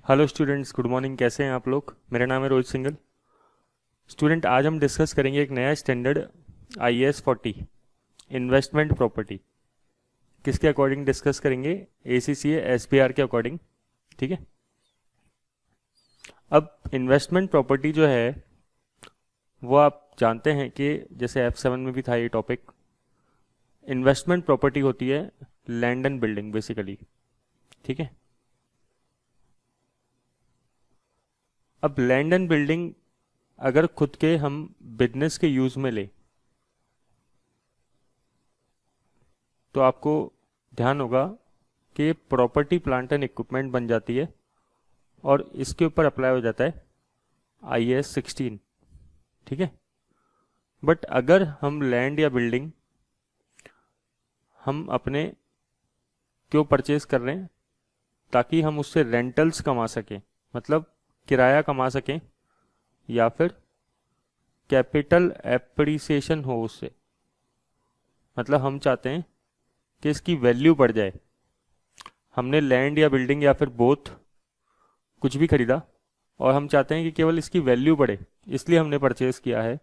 Hello students, good morning. कैसे हैं आप लोग? मेरा नाम है रोहित सिंगल। स्टूडेंट, आज हम डिस्कस करेंगे एक नया स्टैंडर्ड IAS 40 इन्वेस्टमेंट प्रॉपर्टी। किसके अकॉर्डिंग डिस्कस करेंगे? ACCA SBR के अकॉर्डिंग। ठीक है। अब इन्वेस्टमेंट प्रॉपर्टी जो है वो आप जानते हैं कि जैसे F7 में भी था ये टॉपिक। इन्वेस्टमेंट प्रॉपर्टी होती है लैंड एंड बिल्डिंग बेसिकली। ठीक है। अब लैंड एंड बिल्डिंग अगर खुद के हम बिजनेस के यूज़ में ले तो आपको ध्यान होगा कि प्रॉपर्टी प्लांट एंड इक्विपमेंट बन जाती है और इसके ऊपर अप्लाई हो जाता है IAS 16। ठीक है। बट अगर हम लैंड या बिल्डिंग हम अपने क्यों परचेज कर रहे हैं? ताकि हम उससे रेंटल्स कमा सकें, मतलब किराया कमा सकें, या फिर कैपिटल एप्रिसिएशन हो उससे। मतलब हम चाहते हैं कि इसकी वैल्यू बढ़ जाए। हमने लैंड या बिल्डिंग या फिर बोथ कुछ भी खरीदा और हम चाहते हैं कि केवल इसकी वैल्यू बढ़े, इसलिए हमने परचेज किया है।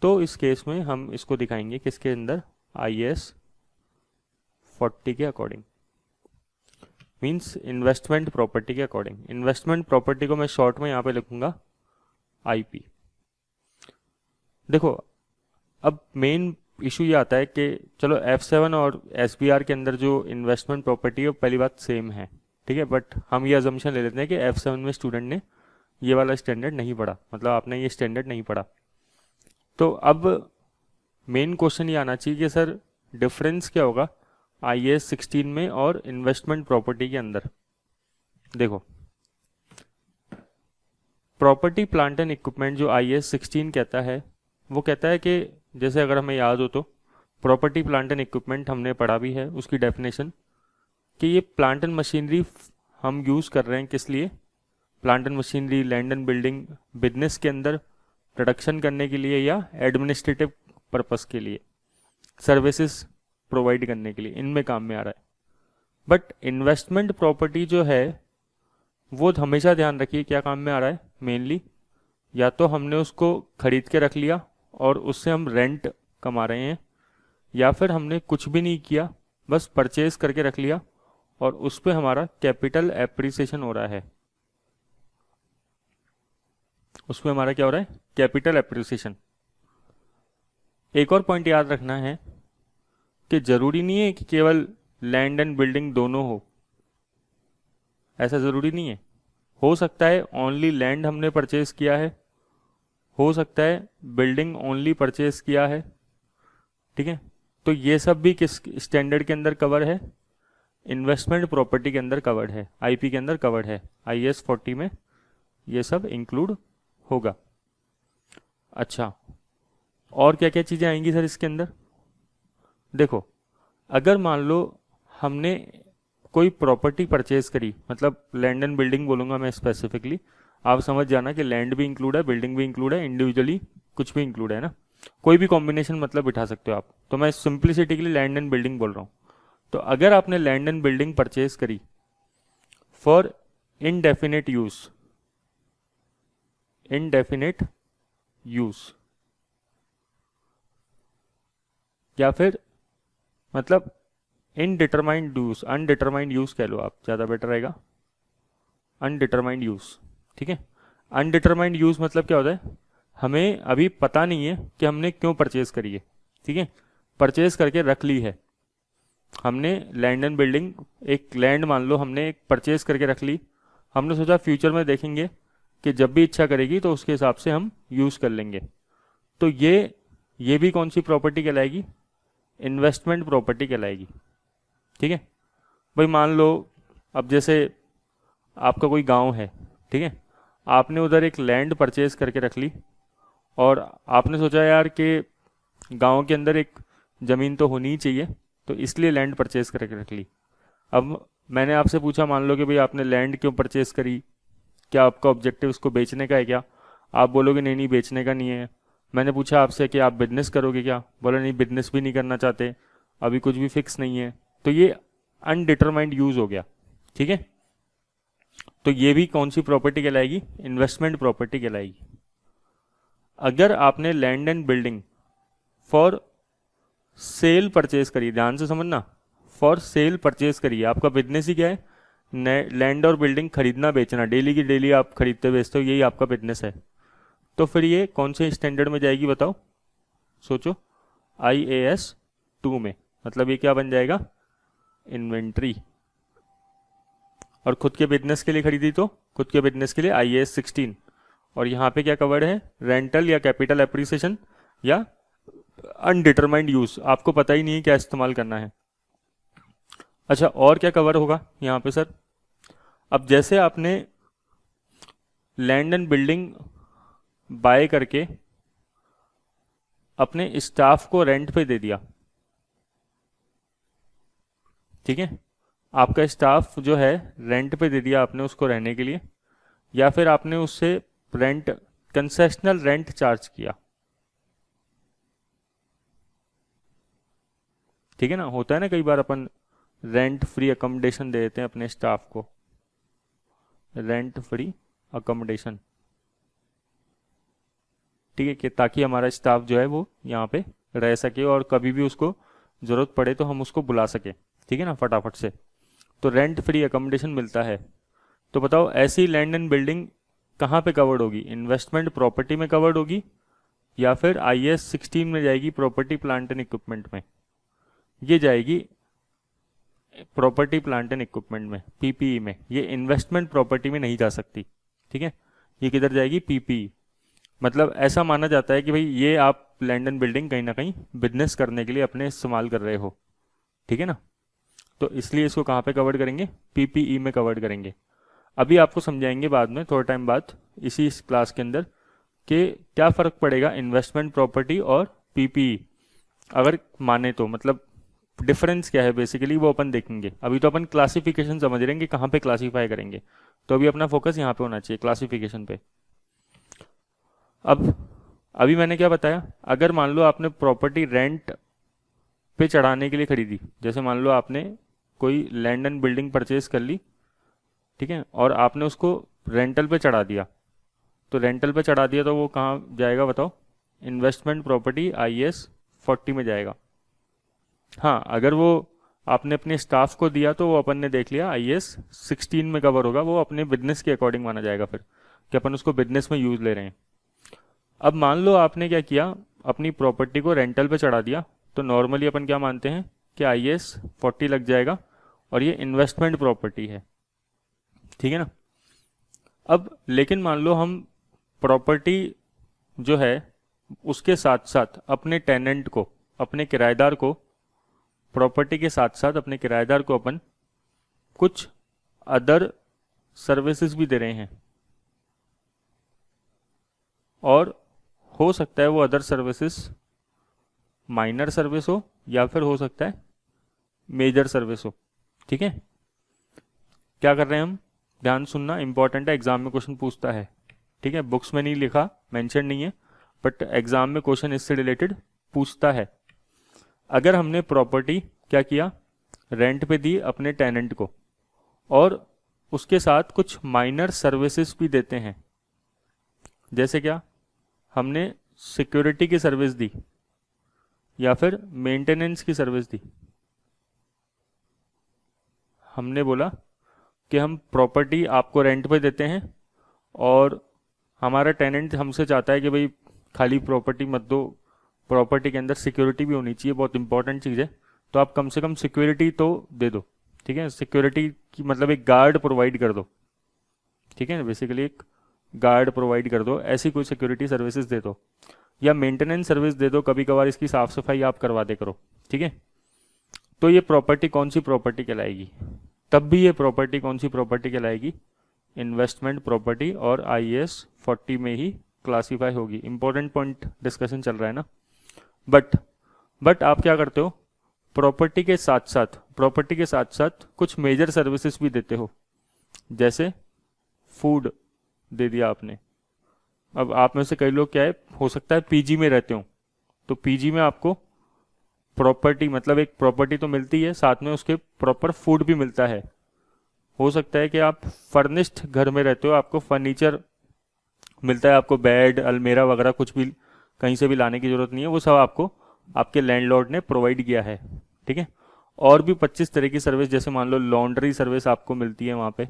तो इस केस में हम इसको दिखाएंगे किसके अंदर? IAS 40 के अकॉर्डिंग, मींस इन्वेस्टमेंट प्रॉपर्टी के अकॉर्डिंग। इन्वेस्टमेंट प्रॉपर्टी को मैं शॉर्ट में यहाँ पे लिखूंगा IP। देखो, अब मेन इशू ये आता है कि चलो F7 और SBR के अंदर जो इन्वेस्टमेंट प्रॉपर्टी है वो पहली बात सेम है। ठीक है। बट हम ये अजम्पशन ले लेते हैं कि F7 में स्टूडेंट ने ये वाला स्टैंडर्ड नहीं पढ़ा, मतलब आपने ये स्टैंडर्ड नहीं पढ़ा। तो अब मेन क्वेश्चन ये आना चाहिए कि सर डिफरेंस क्या होगा IAS 16 में और इन्वेस्टमेंट प्रॉपर्टी के अंदर। देखो, प्रॉपर्टी प्लांट एंड इक्विपमेंट जो IAS 16 कहता है वो कहता है कि जैसे अगर हमें याद हो तो प्रॉपर्टी प्लांट एंड इक्विपमेंट हमने पढ़ा भी है, उसकी डेफिनेशन कि ये प्लांट एंड मशीनरी हम यूज़ कर रहे हैं किस लिए? Plant and machinery, land and building business के अंदर प्रोडक्शन करने के लिए या एडमिनिस्ट्रेटिव पर्पस के लिए, सर्विसेज प्रोवाइड करने के लिए, इनमें काम में आ रहा है। बट इन्वेस्टमेंट प्रॉपर्टी जो है वो हमेशा ध्यान रखिए क्या काम में आ रहा है मेनली। या तो हमने उसको खरीद के रख लिया और उससे हम रेंट कमा रहे हैं, या फिर हमने कुछ भी नहीं किया, बस परचेज करके रख लिया और उस पर हमारा कैपिटल एप्रिसिएशन हो रहा है। उसमें हमारा क्या हो रहा है? Capital appreciation. एक और पॉइंट याद रखना है कि जरूरी नहीं है कि केवल लैंड एंड बिल्डिंग दोनों हो, ऐसा जरूरी नहीं है। हो सकता है ओनली लैंड हमने परचेज किया है, हो सकता है बिल्डिंग ओनली परचेज किया है। ठीक है। तो ये सब भी किस स्टैंडर्ड के अंदर कवर है? इन्वेस्टमेंट प्रॉपर्टी के अंदर कवर्ड है, IP के अंदर कवर्ड है। IAS 40 में ये सब इंक्लूड होगा। अच्छा, और क्या क्या चीज़ें आएंगी सर इसके अंदर? देखो, अगर मान लो हमने कोई प्रॉपर्टी परचेज करी, मतलब लैंड एंड बिल्डिंग बोलूँगा मैं स्पेसिफिकली, आप समझ जाना कि लैंड भी इंक्लूड है, बिल्डिंग भी इंक्लूड है, इंडिविजुअली कुछ भी इंक्लूड है ना, कोई भी कॉम्बिनेशन मतलब बिठा सकते हो आप। तो मैं सिंप्लिसिटी के लिए लैंड एंड बिल्डिंग बोल रहा हूँ। तो अगर आपने लैंड एंड बिल्डिंग परचेज करी for indefinite use, indefinite use, या फिर मतलब इनडिटरमाइंड यूज, अनडिटरमाइंड यूज कह लो आप, ज़्यादा बेटर रहेगा, अनडिटरमाइंड यूज। ठीक है। अनडिटरमाइंड यूज मतलब क्या होता है? हमें अभी पता नहीं है कि हमने क्यों परचेज करी है। ठीक है। परचेज करके रख ली है हमने लैंड एंड बिल्डिंग, एक लैंड मान लो हमने एक परचेज करके रख ली, हमने सोचा फ्यूचर में देखेंगे कि जब भी इच्छा करेगी तो उसके हिसाब से हम यूज़ कर लेंगे। तो ये भी कौन सी प्रॉपर्टी कहलाएगी? इन्वेस्टमेंट प्रॉपर्टी कहलाएगी। ठीक है। भाई मान लो अब जैसे आपका कोई गांव है, ठीक है, आपने उधर एक लैंड परचेज करके रख ली और आपने सोचा यार कि गांव के अंदर एक ज़मीन तो होनी ही चाहिए, तो इसलिए लैंड परचेज करके रख ली। अब मैंने आपसे पूछा, मान लो कि भाई आपने लैंड क्यों परचेज करी, क्या आपका ऑब्जेक्टिव उसको बेचने का है क्या? आप बोलोगे नहीं नहीं बेचने का नहीं है। मैंने पूछा आपसे कि आप बिजनेस करोगे क्या? बोला नहीं, बिजनेस भी नहीं करना चाहते, अभी कुछ भी फिक्स नहीं है। तो ये अनडिटरमाइंड यूज हो गया। ठीक है। तो ये भी कौन सी प्रॉपर्टी कहलाएगी? इन्वेस्टमेंट प्रॉपर्टी कहलाएगी। अगर आपने land and building for sale purchase करी, ध्यान से समझना, फॉर सेल परचेज करी, आपका बिजनेस ही क्या है? लैंड और बिल्डिंग खरीदना बेचना, डेली की डेली आप खरीदते बेचते हो, यही आपका बिजनेस है। तो फिर ये कौन से स्टैंडर्ड में जाएगी बताओ, सोचो। IAS 2 में, मतलब ये क्या बन जाएगा? इन्वेंट्री। और खुद के बिजनेस के लिए खरीदी तो खुद के बिजनेस के लिए IAS 16। और यहाँ पे क्या कवर्ड है? रेंटल या कैपिटल एप्रिसिएशन या अनडिटरमाइंड यूज, आपको पता ही नहीं है क्या इस्तेमाल करना है। अच्छा, और क्या कवर होगा यहाँ पे सर? अब जैसे आपने लैंड एंड बिल्डिंग बाय करके अपने स्टाफ को रेंट पे दे दिया, ठीक है, आपका स्टाफ जो है रेंट पे दे दिया आपने उसको रहने के लिए, या फिर आपने उससे रेंट, कंसेशनल रेंट चार्ज किया, ठीक है ना। होता है ना कई बार अपन रेंट फ्री अकोमोडेशन दे देते हैं अपने स्टाफ को, रेंट फ्री अकोमोडेशन, ठीक है, कि ताकि हमारा स्टाफ जो है वो यहाँ पे रह सके और कभी भी उसको ज़रूरत पड़े तो हम उसको बुला सके, ठीक है ना, फटाफट से। तो रेंट फ्री अकोमोडेशन मिलता है। तो बताओ ऐसी लैंड एंड बिल्डिंग कहाँ पे कवर्ड होगी? इन्वेस्टमेंट प्रॉपर्टी में कवर्ड होगी या फिर IAS 16 में जाएगी, प्रॉपर्टी प्लांट एंड इक्विपमेंट में? ये जाएगी प्रॉपर्टी प्लांट एंड इक्विपमेंट में, PPE में। ये इन्वेस्टमेंट प्रॉपर्टी में नहीं जा सकती, ठीक है। ये किधर जाएगी? PPE। मतलब ऐसा माना जाता है कि भाई ये आप लैंड एंड बिल्डिंग कहीं ना कहीं बिजनेस करने के लिए अपने इस्तेमाल कर रहे हो, ठीक है ना। तो इसलिए इसको कहाँ पे कवर्ड करेंगे? PPE में कवर्ड करेंगे। अभी आपको समझाएंगे बाद में, थोड़ा टाइम बाद इसी क्लास के अंदर, कि क्या फ़र्क पड़ेगा इन्वेस्टमेंट प्रॉपर्टी और PPE अगर माने तो, मतलब डिफरेंस क्या है बेसिकली वो अपन देखेंगे। अभी तो अपन क्लासिफिकेशन समझ रहे हैं कि कहाँ पे क्लासीफाई करेंगे, तो अभी अपना फोकस यहाँ पे होना चाहिए, क्लासिफिकेशन पे। अब अभी मैंने क्या बताया, अगर मान लो आपने प्रॉपर्टी रेंट पे चढ़ाने के लिए खरीदी, जैसे मान लो आपने कोई लैंड एंड बिल्डिंग परचेज कर ली, ठीक है, और आपने उसको रेंटल पे चढ़ा दिया, तो रेंटल पे चढ़ा दिया तो वो कहाँ जाएगा बताओ? इन्वेस्टमेंट प्रॉपर्टी IAS 40 में जाएगा। हाँ, अगर वो आपने अपने स्टाफ को दिया तो वो अपन ने देख लिया IAS 16 में कवर होगा, वो अपने बिजनेस के अकॉर्डिंग माना जाएगा फिर, कि अपन उसको बिजनेस में यूज़ ले रहे हैं। अब मान लो आपने क्या किया, अपनी प्रॉपर्टी को रेंटल पे चढ़ा दिया, तो नॉर्मली अपन क्या मानते हैं कि IAS 40 लग जाएगा और ये इन्वेस्टमेंट प्रॉपर्टी है, ठीक है ना। अब लेकिन मान लो हम प्रॉपर्टी जो है उसके साथ साथ अपने टेनेंट को, अपने किराएदार को, प्रॉपर्टी के साथ साथ अपने किराएदार को अपन कुछ अदर सर्विसेज भी दे रहे हैं, और हो सकता है वो अदर सर्विसेज माइनर सर्विस हो या फिर हो सकता है मेजर सर्विस हो, ठीक है। क्या कर रहे हैं हम? ध्यान सुनना, इंपॉर्टेंट है, एग्जाम में क्वेश्चन पूछता है, ठीक है। बुक्स में नहीं लिखा, मेंशन नहीं है, बट एग्जाम में क्वेश्चन इससे रिलेटेड पूछता है। अगर हमने प्रॉपर्टी क्या किया, रेंट पे दी अपने टेनेंट को, और उसके साथ कुछ माइनर सर्विसेज भी देते हैं, जैसे क्या, हमने सिक्योरिटी की सर्विस दी या फिर मेंटेनेंस की सर्विस दी। हमने बोला कि हम प्रॉपर्टी आपको रेंट पे देते हैं और हमारा टेनेंट हमसे चाहता है कि भाई खाली प्रॉपर्टी मत दो, प्रॉपर्टी के अंदर सिक्योरिटी भी होनी चाहिए, बहुत इंपॉर्टेंट चीज़ है, तो आप कम से कम सिक्योरिटी तो दे दो, ठीक है। सिक्योरिटी की मतलब एक गार्ड प्रोवाइड कर दो, ठीक है, बेसिकली एक गार्ड प्रोवाइड कर दो, ऐसी कोई सिक्योरिटी सर्विसेज दे दो, या मेंटेनेंस सर्विस दे दो, कभी कभार इसकी साफ सफाई आप करवा दे करो, ठीक है। तो ये प्रॉपर्टी कौन सी प्रॉपर्टी कहलाएगी? तब भी ये प्रॉपर्टी कौन सी प्रॉपर्टी कहलाएगी? इन्वेस्टमेंट प्रॉपर्टी, और IAS 40 में ही क्लासीफाई होगी। इंपॉर्टेंट पॉइंट डिस्कशन चल रहा है ना। बट आप क्या करते हो, प्रॉपर्टी के साथ साथ कुछ मेजर सर्विसेज भी देते हो, जैसे फूड दे दिया आपने। अब आप में से कई लोग क्या है, हो सकता है PG में रहते हो, तो PG में आपको प्रॉपर्टी मतलब एक प्रॉपर्टी तो मिलती है, साथ में उसके प्रॉपर फूड भी मिलता है, हो सकता है कि आप फर्निश्ड घर में रहते हो, आपको फर्नीचर मिलता है, आपको बेड अलमेरा वगैरह कुछ भी कहीं से भी लाने की ज़रूरत नहीं है, वो सब आपको आपके लैंडलॉर्ड ने प्रोवाइड किया है। ठीक है। और भी 25 तरह की सर्विस, जैसे मान लो लॉन्ड्री सर्विस आपको मिलती है वहाँ पे,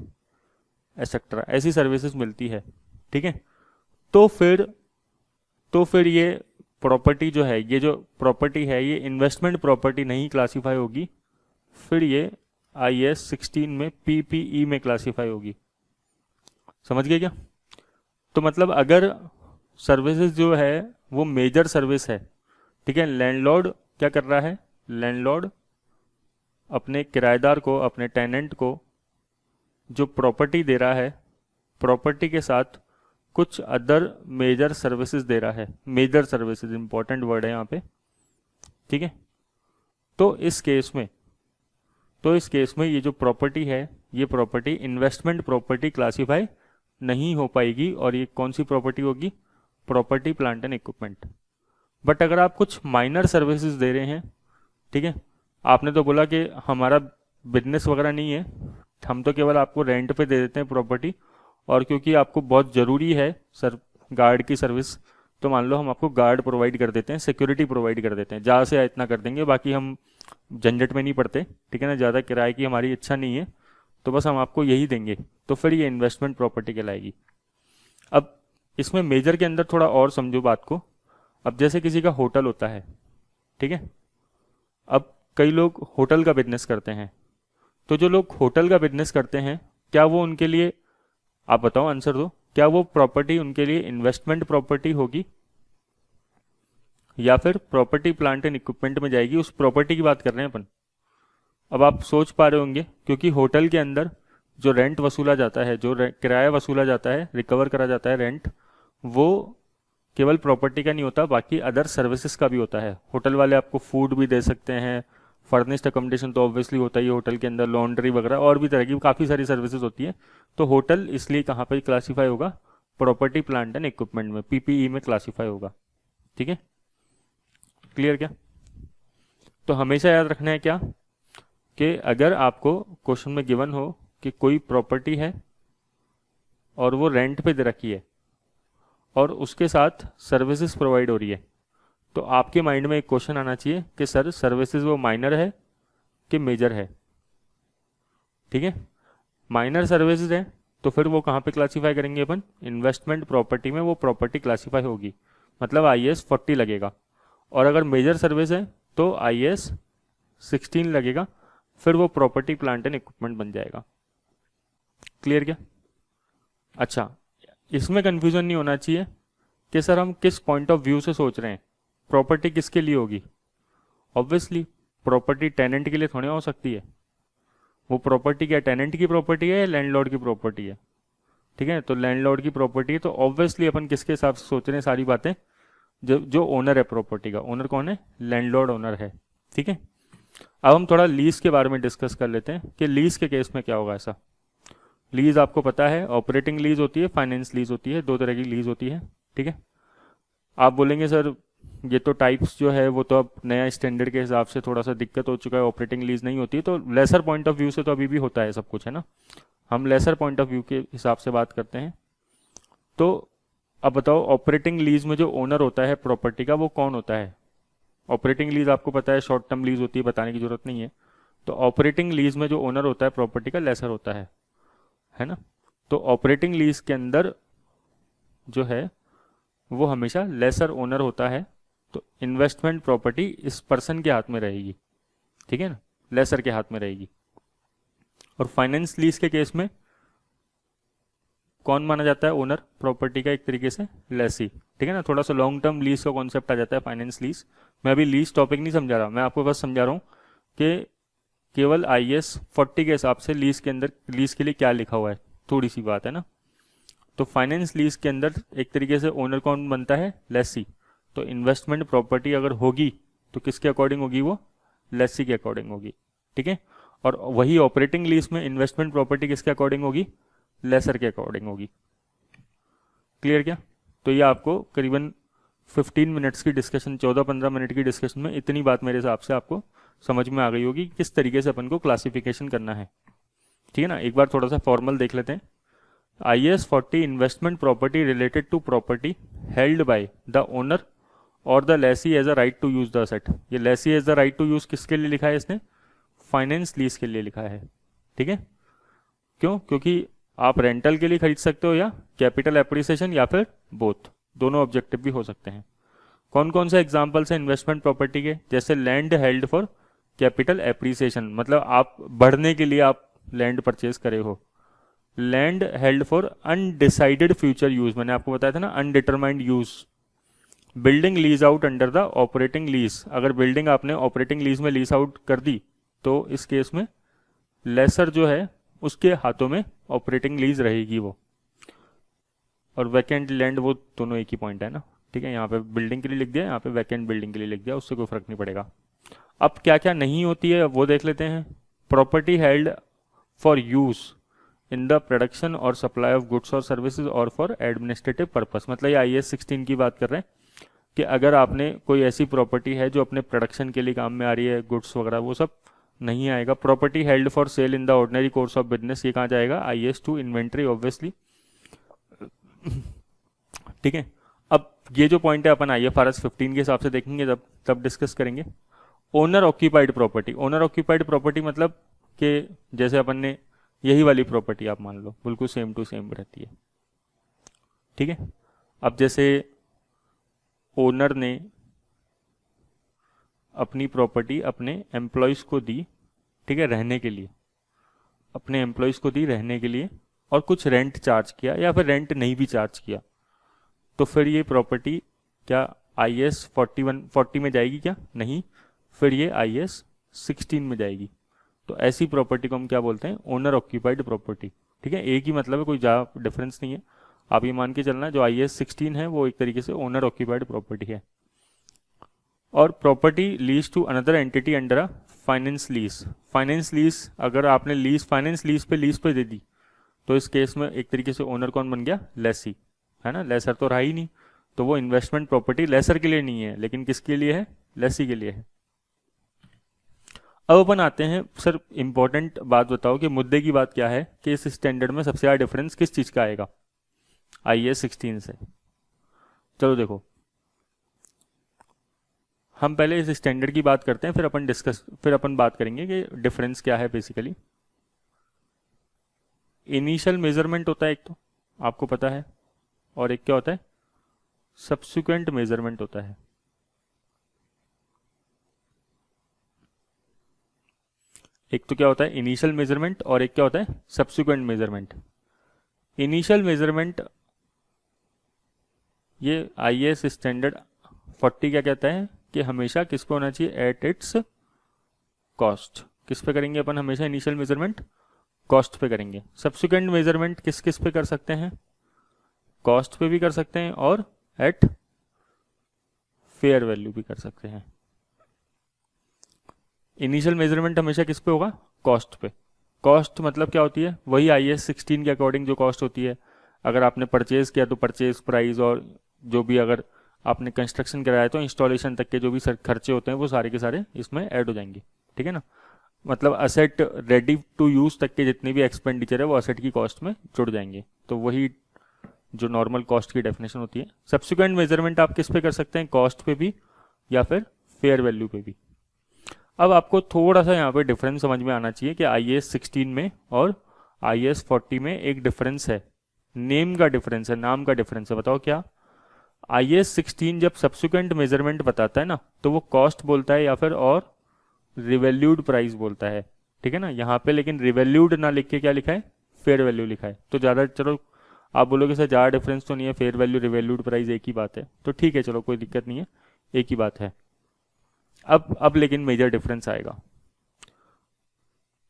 एक्सेट्रा, ऐसी सर्विसेज मिलती है। ठीक है। तो फिर ये प्रॉपर्टी जो है, ये जो प्रॉपर्टी है, ये इन्वेस्टमेंट प्रॉपर्टी नहीं क्लासीफाई होगी, फिर ये IAS 16 में PPE में क्लासीफाई होगी। समझ गए क्या? तो मतलब अगर सर्विसेज जो है वो मेजर सर्विस है, ठीक है, लैंडलॉर्ड क्या कर रहा है, लैंडलॉर्ड अपने किराएदार को, अपने टेनेंट को जो प्रॉपर्टी दे रहा है, प्रॉपर्टी के साथ कुछ अदर मेजर सर्विसेज दे रहा है। मेजर सर्विसेज इंपॉर्टेंट वर्ड है यहाँ पे। ठीक है। तो इस केस में ये जो प्रॉपर्टी है, ये प्रॉपर्टी इन्वेस्टमेंट प्रॉपर्टी क्लासीफाई नहीं हो पाएगी, और ये कौन सी प्रॉपर्टी होगी, property plant and equipment. But अगर आप कुछ माइनर सर्विसेज दे रहे हैं, ठीक है, आपने तो बोला कि हमारा बिजनेस वगैरह नहीं है, हम तो केवल आपको रेंट पे दे देते हैं प्रॉपर्टी, और क्योंकि आपको बहुत ज़रूरी है सर गार्ड की सर्विस, तो मान लो हम आपको गार्ड प्रोवाइड कर देते हैं, सिक्योरिटी प्रोवाइड कर देते हैं, ज़्यादा से इतना कर देंगे, बाकी हम झंझट में नहीं पड़ते, ठीक है ना, ज़्यादा किराए की हमारी इच्छा नहीं है, तो बस हम आपको यही देंगे, तो फिर ये इन्वेस्टमेंट प्रॉपर्टी कहलाएगी। अब इसमें मेजर के अंदर थोड़ा और समझो बात को। अब जैसे किसी का होटल होता है, ठीक है, अब कई लोग होटल का बिजनेस करते हैं, तो जो लोग होटल का बिजनेस करते हैं, क्या वो उनके लिए, आप बताओ आंसर दो, क्या वो प्रॉपर्टी उनके लिए इन्वेस्टमेंट प्रॉपर्टी होगी या फिर प्रॉपर्टी प्लांट एंड इक्विपमेंट में जाएगी? उस प्रॉपर्टी की बात कर रहे हैं अपन। अब आप सोच पा रहे होंगे, क्योंकि होटल के अंदर जो रेंट वसूला जाता है, जो किराया वसूला जाता है, रिकवर करा जाता है रेंट, वो केवल प्रॉपर्टी का नहीं होता, बाकी अदर सर्विसेज का भी होता है। होटल वाले आपको फूड भी दे सकते हैं, फर्निश्ड अकोमोडेशन तो ऑब्वियसली होता ही है होटल के अंदर, लॉन्ड्री वगैरह और भी तरह की काफ़ी सारी सर्विसेज होती है। तो होटल इसलिए कहाँ पे क्लासीफाई होगा, प्रॉपर्टी प्लांट एंड इक्विपमेंट में, PPE में क्लासीफाई होगा। ठीक है, क्लियर क्या? तो हमेशा याद रखना है क्या, कि अगर आपको क्वेश्चन में गिवन हो कि कोई प्रॉपर्टी है और वो रेंट पे दे रखी है और उसके साथ सर्विसेज प्रोवाइड हो रही है, तो आपके माइंड में एक क्वेश्चन आना चाहिए कि सर सर्विसेज वो माइनर है कि मेजर है? ठीक है, माइनर सर्विसेज है तो फिर वो कहाँ पे क्लासीफाई करेंगे अपन, इन्वेस्टमेंट प्रॉपर्टी में वो प्रॉपर्टी क्लासीफाई होगी, मतलब IAS 40 लगेगा। और अगर मेजर सर्विस है तो IAS 16 लगेगा, फिर वो प्रॉपर्टी प्लांट एंड इक्विपमेंट बन जाएगा। क्लियर क्या? अच्छा, इसमें कंफ्यूजन नहीं होना चाहिए कि सर हम किस पॉइंट ऑफ व्यू से सोच रहे हैं, प्रॉपर्टी किसके लिए होगी। ऑब्वियसली प्रॉपर्टी टेनेंट के लिए थोड़ी हो सकती है, वो प्रॉपर्टी क्या टेनेंट की प्रॉपर्टी है या लैंडलॉर्ड की प्रॉपर्टी है? ठीक है, तो लैंडलॉर्ड की प्रॉपर्टी है, तो ऑब्वियसली अपन किसके हिसाब से सोच रहे हैं सारी बातें, जो ओनर है प्रॉपर्टी का। ओनर कौन है? लैंडलॉर्ड ओनर है। ठीक है, अब हम थोड़ा लीज के बारे में डिस्कस कर लेते हैं कि लीज के केस में क्या होगा। ऐसा लीज आपको पता है, ऑपरेटिंग लीज होती है, फाइनेंस लीज होती है, दो तरह की लीज होती है। ठीक है, आप बोलेंगे सर ये तो टाइप्स जो है वो तो अब नया स्टैंडर्ड के हिसाब से थोड़ा सा दिक्कत हो चुका है, ऑपरेटिंग लीज नहीं होती, तो लेसर पॉइंट ऑफ व्यू से तो अभी भी होता है सब कुछ, है ना। हम लेसर पॉइंट ऑफ व्यू के हिसाब से बात करते हैं। तो अब बताओ, ऑपरेटिंग लीज में जो ओनर होता है प्रॉपर्टी का वो कौन होता है? ऑपरेटिंग लीज आपको पता है शॉर्ट टर्म लीज होती है, बताने की जरूरत नहीं है। तो ऑपरेटिंग लीज में जो ओनर होता है प्रॉपर्टी का, लेसर होता है ना। तो ऑपरेटिंग लीज के अंदर जो है वो हमेशा लेसर ओनर होता है, तो इन्वेस्टमेंट प्रॉपर्टी इस पर्सन के हाथ में रहेगी, ठीक है ना, लेसर के हाथ में रहेगी। और फाइनेंस लीज के केस में कौन माना जाता है ओनर प्रॉपर्टी का? एक तरीके से लेसी, ठीक है ना। थोड़ा सा लॉन्ग टर्म लीज का कॉन्सेप्ट आ जाता है फाइनेंस लीज। मैं अभी लीज टॉपिक नहीं समझा रहा, मैं आपको बस समझा रहा हूँ कि केवल IAS 40 के हिसाब से लीज के अंदर लीज के लिए क्या लिखा हुआ है, थोड़ी सी बात है ना। तो फाइनेंस लीज के अंदर एक तरीके से ओनर कौन बनता है? लेसी। तो इन्वेस्टमेंट प्रॉपर्टी अगर होगी तो किसके अकॉर्डिंग होगी? वो लेसी के अकॉर्डिंग होगी, ठीक है। और वही ऑपरेटिंग लीज में इन्वेस्टमेंट प्रॉपर्टी किसके अकॉर्डिंग होगी? लेसर के अकॉर्डिंग होगी। क्लियर क्या? तो ये आपको करीबन 15 मिनट्स की डिस्कशन, 14-15 मिनट की डिस्कशन में इतनी बात मेरे हिसाब से आपको समझ में आ गई होगी किस तरीके से अपन को क्लासिफिकेशन करना है। ठीक है ना। एक बार थोड़ा सा फॉर्मल देख लेते हैं। IS 40 investment property related to property held by the owner और the lessee as a right to use the asset. ये lessee as the right to use किसके लिए लिखा है इसने? फाइनेंस लीज के लिए लिखा है। ठीक है, क्यों? क्योंकि आप रेंटल के लिए खरीद सकते हो या कैपिटल एप्रिसिएशन या फिर बोथ, दोनों ऑब्जेक्टिव भी हो सकते हैं। कौन कौन से एग्जाम्पल्स हैं इन्वेस्टमेंट प्रॉपर्टी के? जैसे land held for capital appreciation, मतलब आप बढ़ने के लिए आप लैंड परचेज करे हो। Land held for undecided future use, मैंने आपको बताया था ना, undetermined use. Building lease out under the operating lease, अगर बिल्डिंग आपने ऑपरेटिंग लीज में लीज आउट कर दी तो इस केस में लेसर जो है उसके हाथों में ऑपरेटिंग लीज रहेगी वो। और वैकेंट लैंड, वो दोनों एक ही पॉइंट है ना। ठीक है, यहाँ पे बिल्डिंग के लिए लिख दिया, यहाँ पे वैकेंट बिल्डिंग के लिए लिख दिया, उससे कोई फर्क नहीं पड़ेगा। अब क्या क्या नहीं होती है वो देख लेते हैं। Property held for use in the production और सप्लाई ऑफ गुड्स और सर्विसेज और फॉर एडमिनिस्ट्रेटिव पर्पस, मतलब ये IAS 16 की बात कर रहे हैं कि अगर आपने कोई ऐसी प्रॉपर्टी है जो अपने प्रोडक्शन के लिए काम में आ रही है, गुड्स वगैरह, वो सब नहीं आएगा। Property held for sale in the ordinary course of business, ये कहाँ जाएगा? IAS 2 inventory obviously. ठीक है, अब ये जो पॉइंट है अपन IFRS 15 के हिसाब से देखेंगे, तब डिस्कस करेंगे। Owner occupied property, owner occupied property मतलब कि जैसे अपन ने यही वाली प्रॉपर्टी आप मान लो बिल्कुल सेम टू सेम रहती है। ठीक है, अब जैसे ओनर ने अपनी प्रॉपर्टी अपने एम्प्लॉयज़ को दी, ठीक है, रहने के लिए, अपने एम्प्लॉयज़ को दी रहने के लिए, और कुछ रेंट चार्ज किया या फिर रेंट नहीं भी चार्ज किया, तो फिर ये प्रॉपर्टी क्या IAS 40 में जाएगी? क्या नहीं, फिर ये IAS 16 में जाएगी। तो ऐसी प्रॉपर्टी को हम क्या बोलते हैं? Owner occupied property. ठीक है, एक ही मतलब है, कोई ज़्यादा डिफरेंस नहीं है। आप ये मान के चलना जो IAS 16 है वो एक तरीके से ओनर ऑक्यूपाइड प्रॉपर्टी है। और property lease to another entity under a finance lease, finance lease अगर आपने लीज फाइनेंस लीज पे दे दी तो इस केस में एक तरीके से ओनर कौन बन गया? लेसी, है ना। लेसर तो रहा ही नहीं, तो वो इन्वेस्टमेंट प्रॉपर्टी लेसर के लिए नहीं है, लेकिन किसके लिए है? लेसी के लिए है। अब अपन आते हैं, सर इंपॉर्टेंट बात बताओ कि मुद्दे की बात क्या है कि इस स्टैंडर्ड में सबसे ज़्यादा डिफरेंस किस चीज़ का आएगा IAS 16 से? चलो देखो, हम पहले इस स्टैंडर्ड की बात करते हैं, फिर अपन बात करेंगे कि डिफरेंस क्या है बेसिकली। इनिशियल मेजरमेंट होता है एक, तो आपको पता है, और एक क्या होता है? सब्सिक्वेंट मेजरमेंट होता है। एक तो क्या होता है? इनिशियल मेजरमेंट, और एक क्या होता है? Subsequent measurement. इनिशियल मेजरमेंट ये IAS स्टैंडर्ड 40 क्या कहता है कि हमेशा किस पे होना चाहिए? Eight its cost. किस पे करेंगे अपन हमेशा इनिशियल मेजरमेंट? कॉस्ट पे करेंगे। सब्सिक्वेंट मेजरमेंट किस किस पे कर सकते हैं? कॉस्ट पे भी कर सकते हैं और एट फेयर वैल्यू भी कर सकते हैं। इनिशियल मेजरमेंट हमेशा किस पे होगा? कॉस्ट पे। कॉस्ट मतलब क्या होती है? वही IAS 16 के अकॉर्डिंग जो कॉस्ट होती है। अगर आपने परचेज किया तो परचेज प्राइस, और जो भी अगर आपने कंस्ट्रक्शन कराया तो इंस्टॉलेशन तक के जो भी खर्चे होते हैं वो सारे के सारे इसमें ऐड हो जाएंगे। ठीक है ना, मतलब असेट रेडी टू यूज तक के जितने भी एक्सपेंडिचर है वो असेट की कॉस्ट में जुड़ जाएंगे। तो वही जो नॉर्मल कॉस्ट की डेफिनेशन होती है। सब्सिक्वेंट मेजरमेंट आप किस पे कर सकते हैं? कॉस्ट पे भी या फिर फेयर वैल्यू पे भी। अब आपको थोड़ा सा यहाँ पे डिफरेंस समझ में आना चाहिए कि IAS 16 में और IAS 40 में एक डिफरेंस है, नेम का डिफरेंस है, नाम का डिफरेंस है। बताओ क्या? IAS 16 जब सब्सिक्वेंट मेजरमेंट बताता है ना तो वो कॉस्ट बोलता है या फिर और रिवैल्यूड प्राइस बोलता है। ठीक है ना, यहाँ पे लेकिन रिवैल्यूड ना लिख के क्या लिखा है? फेयर वैल्यू लिखा है। तो ज़्यादा, चलो आप बोलोगे सर ज़्यादा डिफरेंस तो नहीं है, फेयर वैल्यू रिवैल्यूड प्राइस एक ही बात है, तो ठीक है, चलो कोई दिक्कत नहीं है, एक ही बात है। अब लेकिन मेजर डिफरेंस आएगा।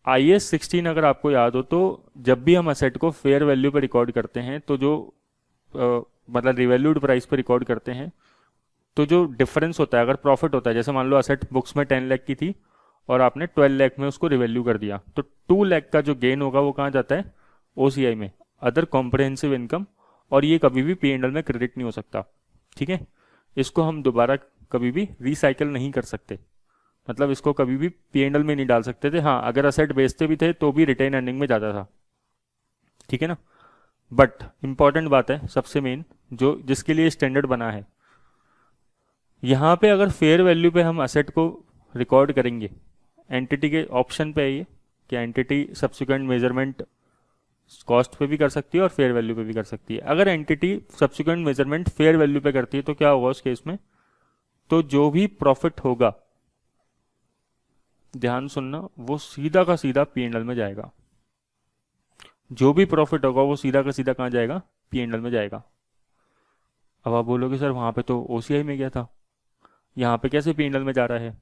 IAS 16 अगर आपको याद हो तो जब भी हम असेट को फेयर वैल्यू पर रिकॉर्ड करते हैं तो जो मतलब रिवैल्यूड प्राइस पर रिकॉर्ड करते हैं तो जो डिफरेंस होता है, अगर प्रॉफिट होता है, जैसे मान लो असेट बुक्स में 10 लाख की थी और आपने 12 लाख में उसको रिवैल्यू कर दिया, तो 2 लाख का जो गेन होगा वो कहाँ जाता है? OCI में, अदर कॉम्प्रहेंसिव इनकम, और ये कभी भी P&L में क्रेडिट नहीं हो सकता। ठीक है, इसको हम दोबारा कभी भी रिसाइकल नहीं कर सकते। मतलब इसको कभी भी P&L में नहीं डाल सकते थे। हाँ, अगर असेट बेचते भी थे तो भी रिटेन अर्निंग में जाता था, ठीक है ना। बट इंपॉर्टेंट बात है, सबसे मेन जो जिसके लिए स्टैंडर्ड बना है, यहाँ पे अगर फेयर वैल्यू पे हम असेट को रिकॉर्ड करेंगे, एंटिटी के ऑप्शन पे है ये कि एंटिटी सब्सिक्वेंट मेजरमेंट कॉस्ट पे भी कर सकती है और फेयर वैल्यू पे भी कर सकती है। अगर entity subsequent measurement fair value पे करती है तो क्या होगा उस केस में, तो जो भी प्रॉफिट होगा, ध्यान सुनना, वो सीधा का सीधा P&L में जाएगा। जो भी प्रॉफिट होगा वो सीधा का सीधा कहाँ जाएगा, P&L में जाएगा। अब आप बोलोगे सर वहां पे तो OCI में गया था, यहाँ पे कैसे P&L में जा रहा है।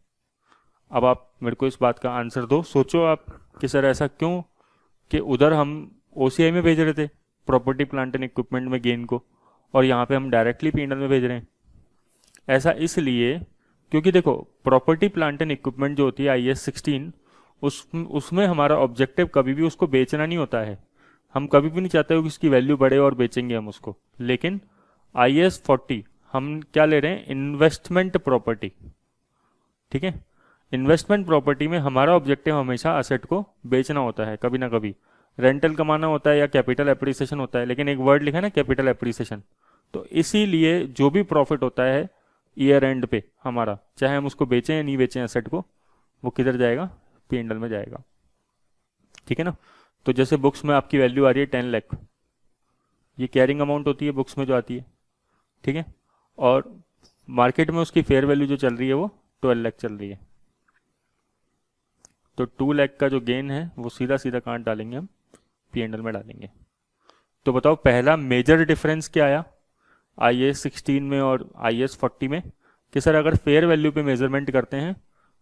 अब आप मेरे को इस बात का आंसर दो, सोचो आप कि सर ऐसा क्यों कि उधर हम OCI में भेज रहे थे प्रॉपर्टी प्लांट एंड इक्विपमेंट में गेन को, और यहाँ पे हम डायरेक्टली P&L में भेज रहे हैं। ऐसा इसलिए क्योंकि देखो प्रॉपर्टी प्लांट एंड इक्विपमेंट जो होती है IAS 16, उसमें हमारा ऑब्जेक्टिव कभी भी उसको बेचना नहीं होता है। हम कभी भी नहीं चाहते हो कि उसकी वैल्यू बढ़े और बेचेंगे हम उसको। लेकिन IAS 40 हम क्या ले रहे हैं, इन्वेस्टमेंट प्रॉपर्टी, ठीक है। इन्वेस्टमेंट प्रॉपर्टी में हमारा ऑब्जेक्टिव हमेशा असेट को बेचना होता है, कभी ना कभी रेंटल कमाना होता है या कैपिटल एप्रिसिएशन होता है, लेकिन एक वर्ड लिखा है ना कैपिटल एप्रिसिएशन। तो इसीलिए जो भी प्रॉफिट होता है ईयर एंड पे हमारा, चाहे हम उसको बेचें या नहीं बेचें असेट को, वो किधर जाएगा, P&L में जाएगा, ठीक है ना। तो जैसे बुक्स में आपकी वैल्यू आ रही है 10 लाख, ये कैरिंग अमाउंट होती है बुक्स में जो आती है, ठीक है। और मार्केट में उसकी फेयर वैल्यू जो चल रही है वो 12 लाख चल रही है। तो 2 लाख का जो गेन है वो सीधा सीधा कहाँ डालेंगे हम, P&L में डालेंगे। तो बताओ पहला मेजर डिफरेंस क्या आया IAS 16 में और IAS 40 में, कि सर अगर फेयर वैल्यू पे मेजरमेंट करते हैं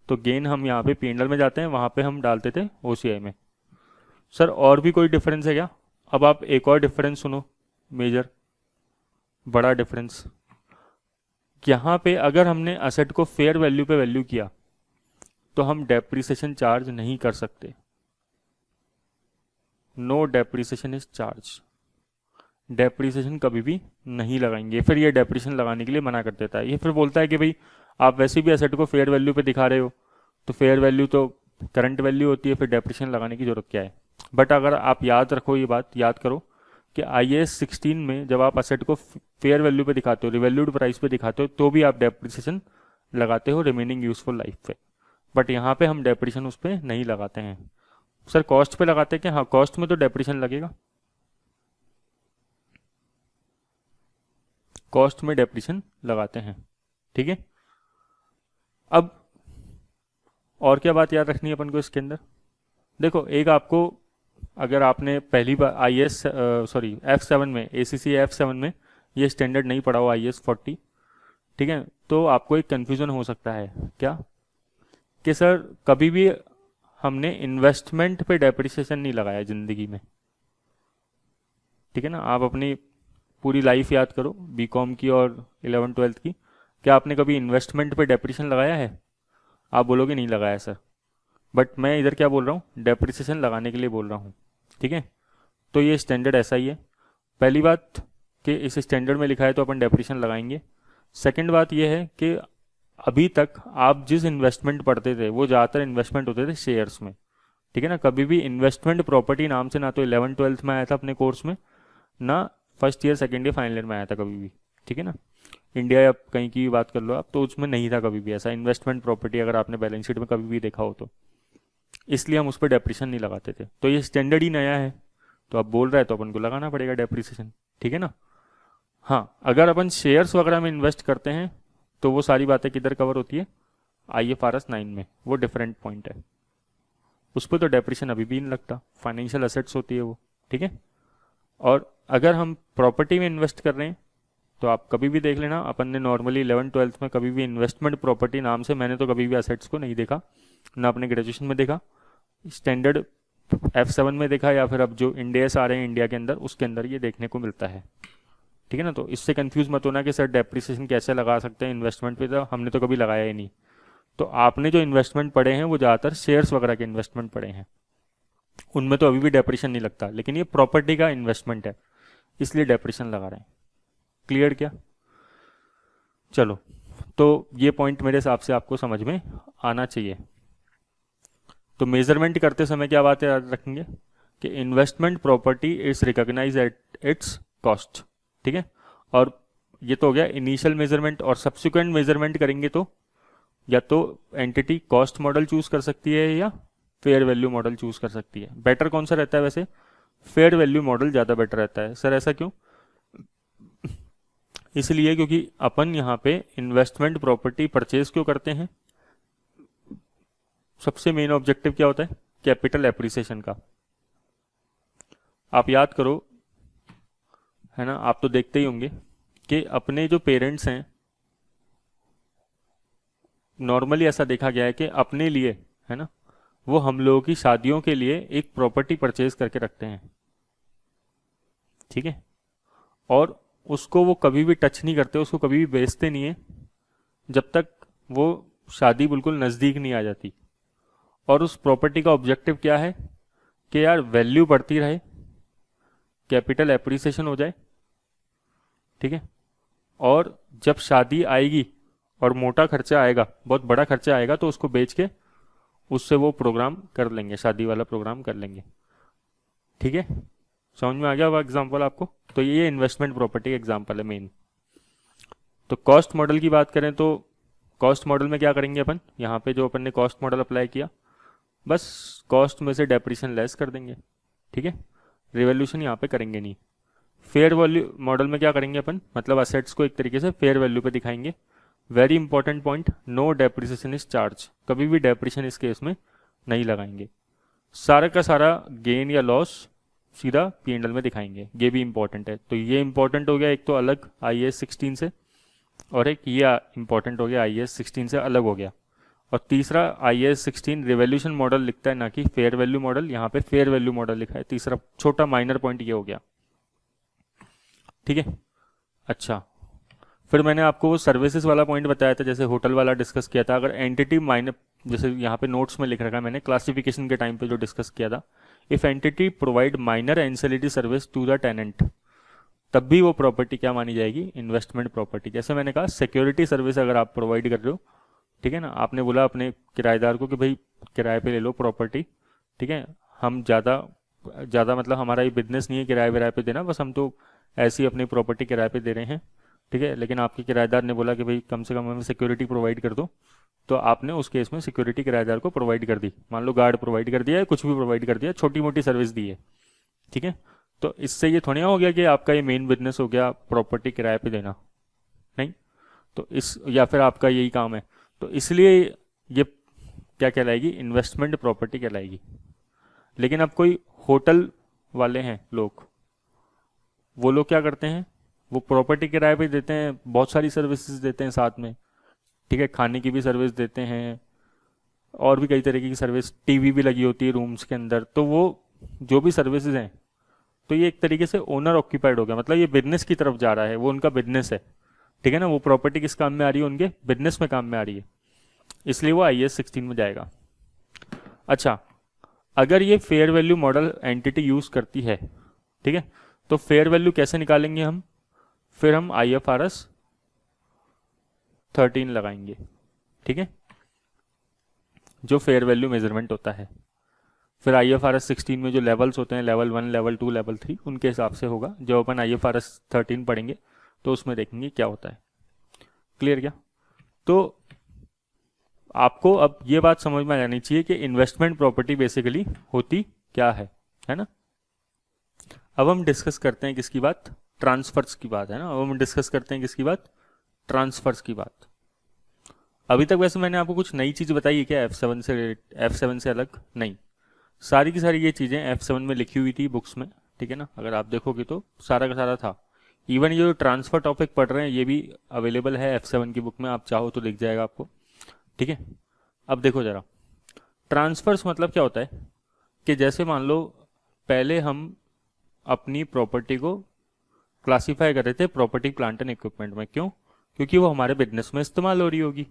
तो गेन हम यहाँ पे P&L में जाते हैं, वहाँ पे हम डालते थे OCI में। सर और भी कोई डिफरेंस है क्या। अब आप एक और डिफरेंस सुनो, मेजर बड़ा डिफरेंस। यहाँ पे अगर हमने असेट को फेयर वैल्यू पे वैल्यू किया तो हम डेप्रिसिएशन चार्ज नहीं कर सकते। No depreciation is charge, depreciation कभी भी नहीं लगाएंगे। फिर ये डेप्रिसिएशन लगाने के लिए मना कर देता है। ये फिर बोलता है कि भाई आप वैसे भी एसेट को फेयर वैल्यू पे दिखा रहे हो, तो फेयर वैल्यू तो करंट वैल्यू होती है, फिर डेप्रिसिएशन लगाने की जरूरत क्या है। बट अगर आप याद रखो, ये बात याद करो कि IAS 16 में जब आप असेट को फेयर वैल्यू पे दिखाते हो, रिवैल्यूड प्राइस पे दिखाते हो, तो भी आप डेप्रिसिएशन लगाते हो रिमेनिंग यूजफुल लाइफ पे। बट यहाँ पे हम डेप्रिसिएशन उस पर नहीं लगाते हैं। सर कॉस्ट पे लगाते हैं क्या, हाँ कॉस्ट में तो डेप्रिसिएशन लगेगा, कॉस्ट में डेप्रिसिएशन लगाते हैं, ठीक है। अब और क्या बात याद रखनी है अपन को इसके अंदर, देखो एक आपको, अगर आपने पहली बार F7 में ACC F7 में ये स्टैंडर्ड नहीं पढ़ा हो IAS 40, ठीक है, तो आपको एक कन्फ्यूजन हो सकता है क्या कि सर कभी भी हमने इन्वेस्टमेंट पे डेप्रिसिएशन नहीं लगाया ज़िंदगी में, ठीक है ना। आप अपनी पूरी लाइफ याद करो BCom की और 11th-12th की, क्या आपने कभी इन्वेस्टमेंट पे डेप्रिसिएशन लगाया है। आप बोलोगे नहीं लगाया सर, बट मैं इधर क्या बोल रहा हूँ, डेप्रिसिएशन लगाने के लिए बोल रहा हूँ, ठीक है। तो ये स्टैंडर्ड ऐसा ही है। पहली बात कि इस स्टैंडर्ड में लिखा है तो अपन डेप्रिसिएशन लगाएंगे। सेकंड बात ये है कि अभी तक आप जिस इन्वेस्टमेंट पढ़ते थे वो ज़्यादातर इन्वेस्टमेंट होते थे शेयर्स में, ठीक है ना। कभी भी इन्वेस्टमेंट प्रॉपर्टी नाम से ना तो 11th-12th में आया था अपने कोर्स में, ना first year second year final year में आया था कभी भी, ठीक है ना। इंडिया या कहीं की भी बात कर लो आप, तो उसमें नहीं था कभी भी ऐसा इन्वेस्टमेंट प्रॉपर्टी, अगर आपने बैलेंस शीट में कभी भी देखा हो तो। इसलिए हम उस पर डेप्रिसिएशन नहीं लगाते थे। तो ये स्टैंडर्ड ही नया है, तो आप बोल रहे हैं तो अपन को लगाना पड़ेगा डेप्रिसिएशन, ठीक है ना। हाँ, अगर अपन शेयर्स वगैरह में इन्वेस्ट करते हैं तो वो सारी बातें किधर कवर होती है, IFRS 9 में, वो डिफरेंट पॉइंट है, उस पर तो डेप्रिसिएशन अभी भी नहीं लगता, फाइनेंशियल एसेट्स होती है वो, ठीक है। और अगर हम प्रॉपर्टी में इन्वेस्ट कर रहे हैं तो आप कभी भी देख लेना, अपन ने नॉर्मली 11th-12th में कभी भी इन्वेस्टमेंट प्रॉपर्टी नाम से मैंने तो कभी भी असेट्स को नहीं देखा, ना अपने ग्रेजुएशन में देखा, स्टैंडर्ड F7 में देखा, या फिर अब जो इंडेस आ रहे हैं इंडिया के अंदर उसके अंदर ये देखने को मिलता है, ठीक है ना। तो इससे कंफ्यूज मत होना कि सर डेप्रिसिएशन कैसे लगा सकते हैं इन्वेस्टमेंट पे, तो हमने तो कभी लगाया ही नहीं। तो आपने जो इन्वेस्टमेंट पढ़े हैं वो ज़्यादातर शेयर्स वगैरह के इन्वेस्टमेंट पढ़े हैं, उनमें तो अभी भी डेप्रिसिएशन नहीं लगता, लेकिन ये प्रॉपर्टी का इन्वेस्टमेंट है इसलिए डेप्रिसिएशन लगा रहे हैं। क्लियर क्या, चलो तो ये पॉइंट मेरे हिसाब से आपको समझ में आना चाहिए। तो मेजरमेंट करते समय क्या बात याद रखेंगे कि investment property is recognise at its cost, ठीक है। और ये तो हो गया इनिशियल मेजरमेंट, और सब्सिक्वेंट मेजरमेंट करेंगे तो या तो एंटिटी कॉस्ट मॉडल चूज कर सकती है या फेयर वैल्यू मॉडल चूज कर सकती है। बेटर कौन सा रहता है वैसे? फेयर वैल्यू मॉडल ज़्यादा बेटर रहता है। सर ऐसा क्यों? इसलिए क्योंकि अपन यहाँ पे इन्वेस्टमेंट प्रॉपर्टी परचेज क्यों करते हैं? सबसे मेन ऑब्जेक्टिव क्या होता है? कैपिटल एप्रिसिएशन का। आप याद करो, है ना, आप तो देखते ही होंगे कि अपने जो पेरेंट्स हैं, नॉर्मली ऐसा देखा गया है कि अपने लिए, है ना, वो हम लोगों की शादियों के लिए एक प्रॉपर्टी परचेज करके रखते हैं, ठीक है। और उसको वो कभी भी टच नहीं करते, उसको कभी भी बेचते नहीं है जब तक वो शादी बिल्कुल नज़दीक नहीं आ जाती। और उस प्रॉपर्टी का ऑब्जेक्टिव क्या है कि यार वैल्यू बढ़ती रहे, कैपिटल एप्रिसिएशन हो जाए, ठीक है। और जब शादी आएगी और मोटा खर्चा आएगा, बहुत बड़ा खर्चा आएगा, तो उसको बेच के उससे वो प्रोग्राम कर लेंगे, शादी वाला प्रोग्राम कर लेंगे, ठीक है। समझ में आ गया वो एग्जाम्पल आपको? तो ये इन्वेस्टमेंट प्रॉपर्टी एग्जाम्पल है मेन। तो कॉस्ट मॉडल की बात करें तो कॉस्ट मॉडल में क्या करेंगे अपन? यहाँ पे जो अपन ने कॉस्ट मॉडल अप्लाई किया, बस कॉस्ट में से डेप्रिसिएशन लेस कर देंगे, ठीक है। रिवोल्यूशन यहाँ पे करेंगे नहीं। फेयर वैल्यू मॉडल में क्या करेंगे अपन? मतलब असेट्स को एक तरीके से फेयर वैल्यू पे दिखाएंगे। Very important point, no depreciation is charge, कभी भी डेप्रिसिएशन इस केस में नहीं लगाएंगे। सारा का सारा गेन या लॉस सीधा P&L में दिखाएंगे, ये भी इंपॉर्टेंट है। तो ये इंपॉर्टेंट हो गया एक तो अलग IAS 16 से, और एक ये इंपॉर्टेंट हो गया IAS 16 से अलग हो गया। और तीसरा IAS 16 रिवोल्यूशन मॉडल लिखता है, ना कि फेयर वैल्यू मॉडल। यहाँ पे फेयर वैल्यू मॉडल लिखा है। तीसरा छोटा माइनर पॉइंट ये हो गया, ठीक है। अच्छा, फिर मैंने आपको वो सर्विसेज वाला पॉइंट बताया था, जैसे होटल वाला डिस्कस किया था। अगर एंटिटी माइनर, जैसे यहाँ पे नोट्स में लिख रखा है मैंने, क्लासिफिकेशन के टाइम पे जो डिस्कस किया था, if entity provide minor ancillary service to the tenant, तब भी वो प्रॉपर्टी क्या मानी जाएगी? Investment property. जैसे मैंने कहा सिक्योरिटी सर्विस अगर आप प्रोवाइड कर रहे हो, ठीक है ना, आपने बोला अपने किराएदार को कि भाई किराए पे ले लो प्रॉपर्टी, ठीक है, हम ज़्यादा ज़्यादा मतलब हमारा ये बिजनेस नहीं है किराए विराए पे देना, बस हम तो ऐसी अपनी प्रॉपर्टी किराए पे दे रहे हैं, ठीक है। लेकिन आपके किराएदार ने बोला कि भाई कम से कम हमें सिक्योरिटी प्रोवाइड कर दो, तो आपने उस केस में सिक्योरिटी किराएदार को प्रोवाइड कर दी। मान लो गार्ड प्रोवाइड कर दिया है, कुछ भी प्रोवाइड कर दिया, छोटी मोटी सर्विस दी है, ठीक है। तो इससे ये थोड़ी हो गया कि आपका ये मेन बिजनेस हो गया प्रॉपर्टी किराए पे देना, नहीं। तो इस, या फिर आपका यही काम है, तो इसलिए ये क्या कहलाएगी? इन्वेस्टमेंट प्रॉपर्टी कहलाएगी। लेकिन अब कोई होटल वाले हैं लोग, वो लोग क्या करते हैं? वो प्रॉपर्टी किराए पे देते हैं, बहुत सारी सर्विसेज देते हैं साथ में, ठीक है, खाने की भी सर्विस देते हैं, और भी कई तरीके की सर्विस, टीवी भी लगी होती है रूम्स के अंदर। तो वो जो भी सर्विसेज हैं, तो ये एक तरीके से ओनर ऑक्यूपाइड हो गया, मतलब ये बिजनेस की तरफ जा रहा है, वो उनका बिजनेस है, ठीक है ना। वो प्रॉपर्टी किस काम में आ रही है? उनके बिजनेस में काम में आ रही है, इसलिए वो IAS 16 में जाएगा। अच्छा, अगर ये fair value model entity use करती है, ठीक है, तो फेयर वैल्यू कैसे निकालेंगे हम? फिर हम IFRS 13 लगाएंगे, ठीक है, जो फेयर वैल्यू मेजरमेंट होता है। फिर IFRS 16 में जो लेवल्स होते हैं, लेवल 1, लेवल 2, लेवल 3, उनके हिसाब से होगा। जब अपन IFRS 13 पढ़ेंगे तो उसमें देखेंगे क्या होता है। क्लियर क्या? तो आपको अब ये बात समझ में आ जानी चाहिए कि इन्वेस्टमेंट प्रॉपर्टी बेसिकली होती क्या है ना। अब हम डिस्कस करते हैं किसकी बात? ट्रांसफर्स की बात, है ना। अब हम डिस्कस करते हैं किसकी बात? ट्रांसफर्स की बात। अभी तक वैसे मैंने आपको कुछ नई चीज़ बताई है क्या F7 से अलग? नहीं, सारी की सारी ये चीज़ें F7 में लिखी हुई थी बुक्स में, ठीक है ना। अगर आप देखोगे तो सारा का सारा था। इवन ये जो ट्रांसफर टॉपिक पढ़ रहे हैं ये भी अवेलेबल है F7 की बुक में, आप चाहो तो दिख जाएगा आपको, ठीक है। अब देखो ज़रा, ट्रांसफर्स मतलब क्या होता है कि जैसे मान लो पहले हम अपनी प्रॉपर्टी को क्लासीफाई कर रहे थे प्रॉपर्टी प्लांट एंड इक्विपमेंट में, क्यों? क्योंकि वो हमारे बिजनेस में इस्तेमाल हो रही होगी।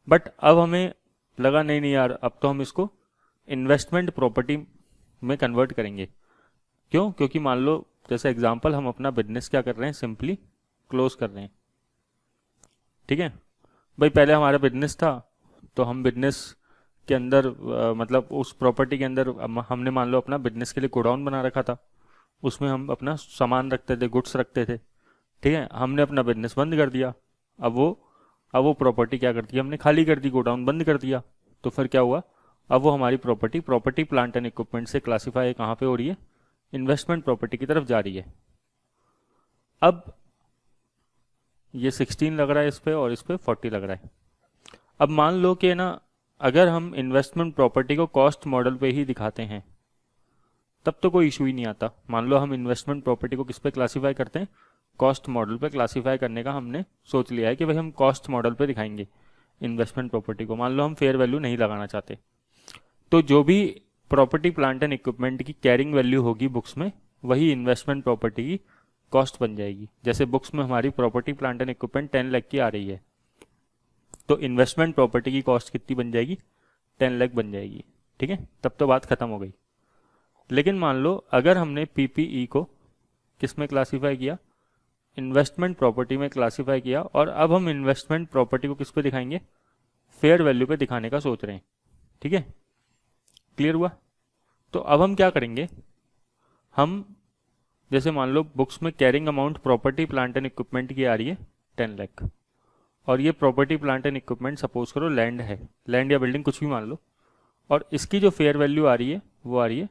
बट अब हमें लगा नहीं नहीं यार, अब तो हम इसको इन्वेस्टमेंट प्रॉपर्टी में कन्वर्ट करेंगे। क्यों? क्योंकि मान लो जैसे एग्जांपल, हम अपना बिजनेस क्या कर रहे हैं? सिंपली क्लोज कर रहे हैं, ठीक है। भाई पहले हमारा बिजनेस था, तो हम बिजनेस के अंदर मतलब उस प्रॉपर्टी के अंदर हमने मान लो अपना बिजनेस के लिए गोडाउन बना रखा था, उसमें हम अपना सामान रखते थे, गुड्स रखते थे। ठीक है, हमने अपना बिजनेस बंद कर दिया। अब वो अब वो प्रॉपर्टी क्या करती है, हमने खाली कर दी, गोडाउन बंद कर दिया। तो फिर क्या हुआ, अब वो हमारी प्रॉपर्टी प्लांट एंड इक्विपमेंट से क्लासीफाई कहाँ पे हो रही है, इन्वेस्टमेंट प्रॉपर्टी की तरफ जा रही है। अब ये 16 लग रहा है इस पे और इस पे 40 लग रहा है। अब मान लो कि ना, अगर हम इन्वेस्टमेंट प्रॉपर्टी को कॉस्ट मॉडल पे ही दिखाते हैं तब तो कोई इशू ही नहीं आता। मान लो हम इन्वेस्टमेंट प्रॉपर्टी को किस पे क्लासीफाई करते हैं, कॉस्ट मॉडल पे क्लासीफाई करने का हमने सोच लिया है कि भाई हम कॉस्ट मॉडल पे दिखाएंगे इन्वेस्टमेंट प्रॉपर्टी को। मान लो हम फेयर वैल्यू नहीं लगाना चाहते, तो जो भी प्रॉपर्टी प्लांट एंड इक्विपमेंट की कैरिंग वैल्यू होगी बुक्स में, वही इन्वेस्टमेंट प्रॉपर्टी की कॉस्ट बन जाएगी। जैसे बुक्स में हमारी property plant and equipment 10 lakh की आ रही है, तो इन्वेस्टमेंट प्रॉपर्टी की कॉस्ट कितनी बन जाएगी, 10 लाख बन जाएगी। ठीक है, तब तो बात खत्म हो गई। लेकिन मान लो अगर हमने पीपीई को किस में क्लासीफाई किया, इन्वेस्टमेंट प्रॉपर्टी में क्लासीफाई किया, और अब हम इन्वेस्टमेंट प्रॉपर्टी को किस पे दिखाएंगे, फेयर वैल्यू पे दिखाने का सोच रहे हैं। ठीक है, क्लियर हुआ। तो अब हम क्या करेंगे, हम जैसे मान लो बुक्स में carrying amount property plant and equipment की आ रही है 10 लाख, और ये property plant and equipment suppose करो लैंड है, लैंड या बिल्डिंग कुछ भी मान लो, और इसकी जो फेयर वैल्यू आ रही है वो आ रही है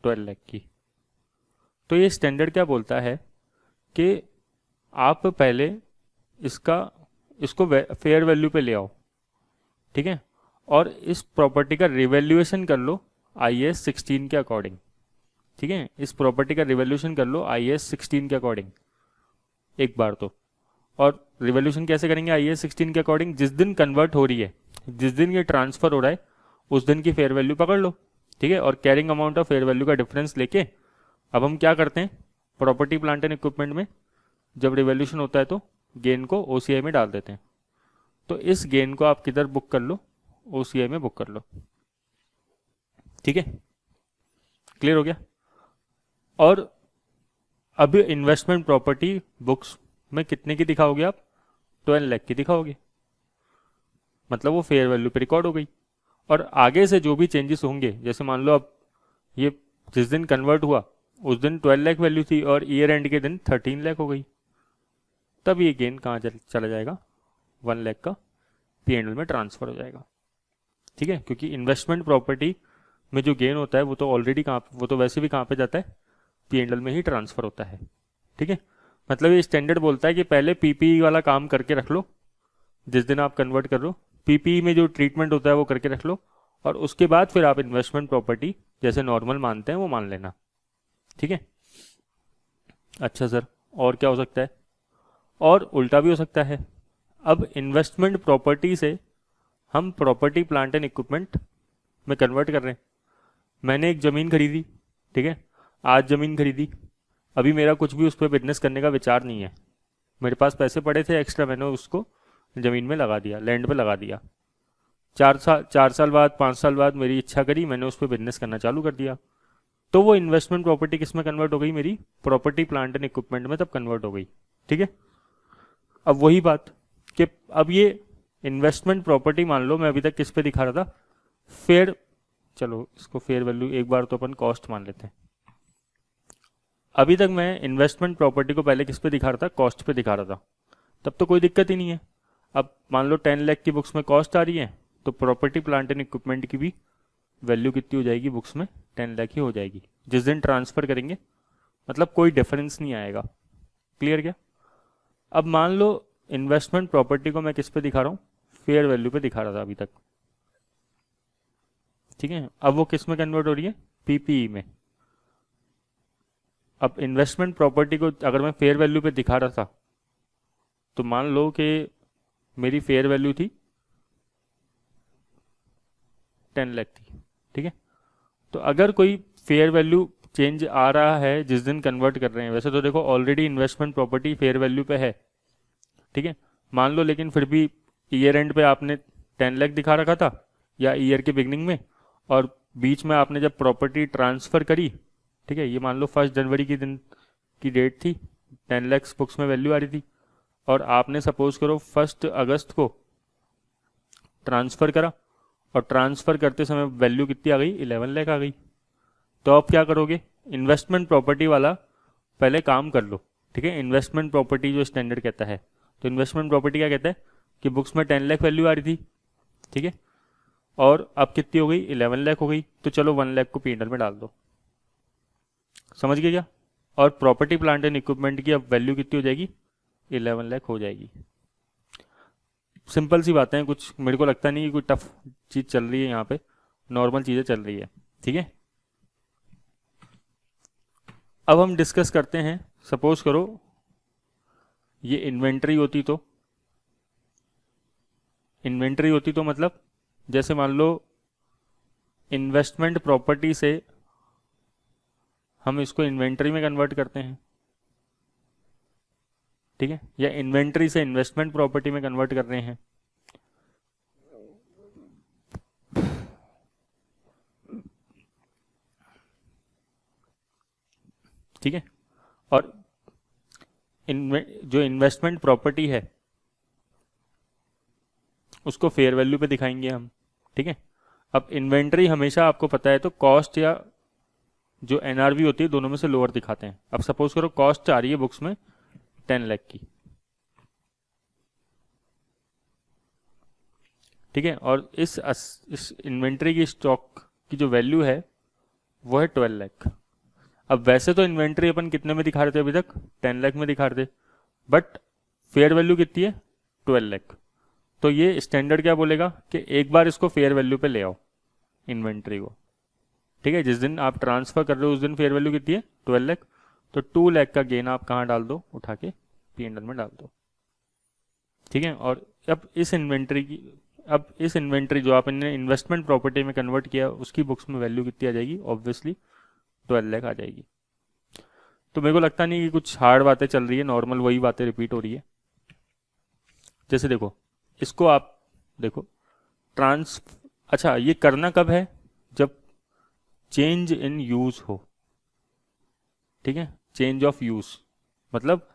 12 लाख की। तो ये स्टैंडर्ड क्या बोलता है कि आप पहले इसको फेयर वैल्यू पे ले आओ। ठीक है, और इस प्रॉपर्टी का रिवैल्यूएशन कर लो IAS 16 के अकॉर्डिंग। ठीक है, इस प्रॉपर्टी का रिवैल्यूएशन कर लो IAS 16 के अकॉर्डिंग एक बार तो। और रिवॉल्यूशन कैसे करेंगे IAS 16 के अकॉर्डिंग, जिस दिन कन्वर्ट हो रही है, जिस दिन ये ट्रांसफर हो रहा है, उस दिन की फेयर वैल्यू पकड़ लो। ठीक है, और carrying amount of fair value का डिफरेंस लेके अब हम क्या करते हैं, प्रॉपर्टी प्लांट एंड इक्विपमेंट में जब रिवॉल्यूशन होता है तो गेन को OCI में डाल देते हैं। तो इस गेन को आप किधर बुक कर लो, OCI में बुक कर लो। ठीक है, क्लियर हो गया। और अब इन्वेस्टमेंट प्रॉपर्टी बुक्स में कितने की दिखाओगे आप, 12 लाख की दिखाओगे, मतलब वो फेयर वैल्यू पे रिकॉर्ड हो गई। और आगे से जो भी चेंजेस होंगे, जैसे मान लो अब ये जिस दिन कन्वर्ट हुआ उस दिन 12 लाख वैल्यू थी और ईयर एंड के दिन 13 लाख हो गई, तब ये गेन कहाँ चला जाएगा, 1 लाख का P&L में ट्रांसफर हो जाएगा। ठीक है, क्योंकि इन्वेस्टमेंट प्रॉपर्टी में जो गेन होता है वो तो ऑलरेडी वो तो वैसे भी कहाँ पे जाता है, P&L में ही ट्रांसफर होता है। ठीक है, मतलब ये स्टैंडर्ड बोलता है कि पहले PPE वाला काम करके रख लो, जिस दिन आप कन्वर्ट कर लो PPE में जो ट्रीटमेंट होता है वो करके रख लो, और उसके बाद फिर आप इन्वेस्टमेंट प्रॉपर्टी जैसे नॉर्मल मानते हैं वो मान लेना। ठीक है, अच्छा सर, और क्या हो सकता है, और उल्टा भी हो सकता है। अब इन्वेस्टमेंट प्रॉपर्टी से हम प्रॉपर्टी प्लांट एंड इक्विपमेंट में कन्वर्ट कर रहे हैं। मैंने एक ज़मीन खरीदी, ठीक है, आज ज़मीन खरीदी, अभी मेरा कुछ भी उस पर बिजनेस करने का विचार नहीं है, मेरे पास पैसे पड़े थे एक्स्ट्रा, मैंने उसको ज़मीन में लगा दिया, लैंड पे लगा दिया। 4 साल बाद 5 साल बाद मेरी इच्छा करी, मैंने उस पर बिजनेस करना चालू कर दिया, तो वो इन्वेस्टमेंट प्रॉपर्टी किस में कन्वर्ट हो गई, मेरी प्रॉपर्टी प्लांट एंड इक्विपमेंट में तब कन्वर्ट हो गई। ठीक है, अब वही बात कि अब ये इन्वेस्टमेंट प्रॉपर्टी मान लो मैं अभी तक किस पे दिखा रहा था, फेयर, चलो इसको फेयर वैल्यू एक बार तो अपन कॉस्ट मान लेते हैं। अभी तक मैं इन्वेस्टमेंट प्रॉपर्टी को पहले किस पे दिखा रहा था, कॉस्ट पे दिखा रहा था, तब तो कोई दिक्कत ही नहीं है। अब मान लो 10 लाख की बुक्स में कॉस्ट आ रही है, तो प्रॉपर्टी प्लांट एंड इक्विपमेंट की भी वैल्यू कितनी हो जाएगी बुक्स में, 10 लाख ही हो जाएगी। जिस दिन ट्रांसफर करेंगे मतलब कोई डिफरेंस नहीं आएगा। क्लियर क्या। अब मान लो इन्वेस्टमेंट प्रॉपर्टी को मैं किस पे दिखा रहा हूँ, फेयर वैल्यू पे दिखा रहा था अभी तक। ठीक है, अब वो किस में कन्वर्ट हो रही है, PPE में। अब इन्वेस्टमेंट प्रॉपर्टी को अगर मैं फेयर वैल्यू पे दिखा रहा था, तो मान लो कि मेरी फेयर वैल्यू थी 10 लाख थी। ठीक है, तो अगर कोई फेयर वैल्यू चेंज आ रहा है जिस दिन कन्वर्ट कर रहे हैं, वैसे तो देखो already investment property fair value पे है। ठीक है, मान लो लेकिन फिर भी ईयर एंड पे आपने 10 लाख दिखा रखा था या ईयर के बिगनिंग में, और बीच में आपने जब प्रॉपर्टी ट्रांसफ़र करी, ठीक है, ये मान लो 1 जनवरी की दिन की डेट थी, 10 लाख बुक्स में वैल्यू आ रही थी, और आपने सपोज करो 1 अगस्त को ट्रांसफ़र करा और ट्रांसफ़र करते समय वैल्यू कितनी आ गई, 11 लाख आ गई। तो अब क्या करोगे, इन्वेस्टमेंट प्रॉपर्टी वाला पहले काम कर लो, ठीक है। इन्वेस्टमेंट प्रॉपर्टी जो स्टैंडर्ड कहता है, तो इन्वेस्टमेंट प्रॉपर्टी क्या कहता है कि बुक्स में 10 लाख वैल्यू आ रही थी, ठीक है, और अब कितनी हो गई, 11 लाख हो गई। तो चलो 1 लाख को P&L में डाल दो, समझ गए क्या। और प्रॉपर्टी प्लांट एंड इक्विपमेंट की अब वैल्यू कितनी हो जाएगी, 11 लाख हो जाएगी। सिंपल सी बातें हैं, कुछ मेरे को लगता नहीं कि कोई टफ चीज़ चल रही है यहाँ पे, नॉर्मल चीज़ें चल रही है, ठीक है। अब हम डिस्कस करते हैं, सपोज करो ये इन्वेंट्री होती तो मतलब जैसे मान लो इन्वेस्टमेंट प्रॉपर्टी से हम इसको इन्वेंट्री में कन्वर्ट करते हैं, ठीक है, या इन्वेंट्री से इन्वेस्टमेंट प्रॉपर्टी में कन्वर्ट कर रहे हैं, ठीक है। और जो इन्वेस्टमेंट प्रॉपर्टी है उसको फेयर वैल्यू पे दिखाएंगे हम, ठीक है। अब इन्वेंट्री हमेशा आपको पता है तो कॉस्ट या जो एनआरवी होती है दोनों में से लोअर दिखाते हैं। अब सपोज करो कॉस्ट आ रही है बुक्स में 10 लाख की, ठीक है, और इस इन्वेंट्री की स्टॉक की जो वैल्यू है वो है 12 लाख। अब वैसे तो इन्वेंट्री अपन कितने में दिखा रहे थे अभी तक, 10 लाख में दिखा रहे थे, बट फेयर वैल्यू कितनी है, 12 लाख। तो ये स्टैंडर्ड क्या बोलेगा कि एक बार इसको फेयर वैल्यू पे ले आओ इन्वेंट्री को, ठीक है। जिस दिन आप ट्रांसफर कर रहे हो उस दिन फेयर वैल्यू कितनी है, 12 लाख। तो 2 लाख का गेन आप कहाँ डाल दो, उठा के P&L में डाल दो, ठीक है। और अब इस इन्वेंट्री जो आपने इन्वेस्टमेंट प्रॉपर्टी में कन्वर्ट किया उसकी बुक्स में वैल्यू कितनी आ जाएगी, ऑब्वियसली 12 लाख आ जाएगी। तो मेरे को लगता नहीं कि कुछ हार्ड बातें चल रही है, नॉर्मल वही बातें रिपीट हो रही है। जैसे देखो इसको आप देखो अच्छा ये करना कब है, जब चेंज इन यूज हो, ठीक है, चेंज ऑफ यूज मतलब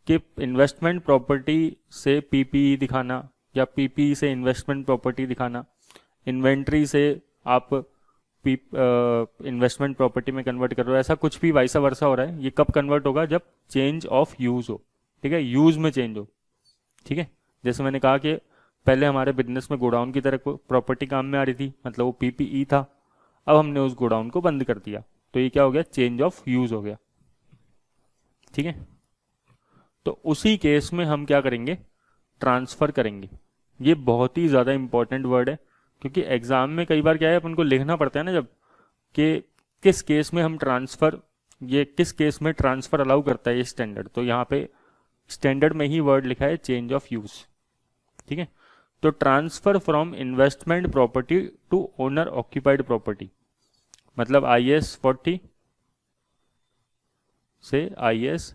कि इन्वेस्टमेंट प्रॉपर्टी से पीपीई दिखाना या पीपीई से इन्वेस्टमेंट प्रॉपर्टी दिखाना, इन्वेंट्री से आप इन्वेस्टमेंट प्रॉपर्टी में कन्वर्ट कर रहे हो, ऐसा कुछ भी वाइसा वर्सा हो रहा है, ये कब कन्वर्ट होगा, जब चेंज ऑफ यूज हो, ठीक है, यूज में चेंज हो, ठीक है। जैसे मैंने कहा कि पहले हमारे बिजनेस में गोडाउन की तरह प्रॉपर्टी काम में आ रही थी, मतलब वो पीपीई था, अब हमने उस गोडाउन को बंद कर दिया, तो ये क्या हो गया, चेंज ऑफ यूज हो गया, ठीक है। तो उसी केस में हम क्या करेंगे, ट्रांसफर करेंगे। ये बहुत ही ज़्यादा इंपॉर्टेंट वर्ड है, क्योंकि एग्जाम में कई बार क्या है अपन को लिखना पड़ता है ना, जब कि किस केस में हम ट्रांसफर, ये किस केस में ट्रांसफर अलाउ करता है ये स्टैंडर्ड, तो यहाँ पे स्टैंडर्ड में ही वर्ड लिखा है चेंज ऑफ यूज, ठीक है। तो transfer from investment property to owner occupied property, मतलब IAS 40 से IAS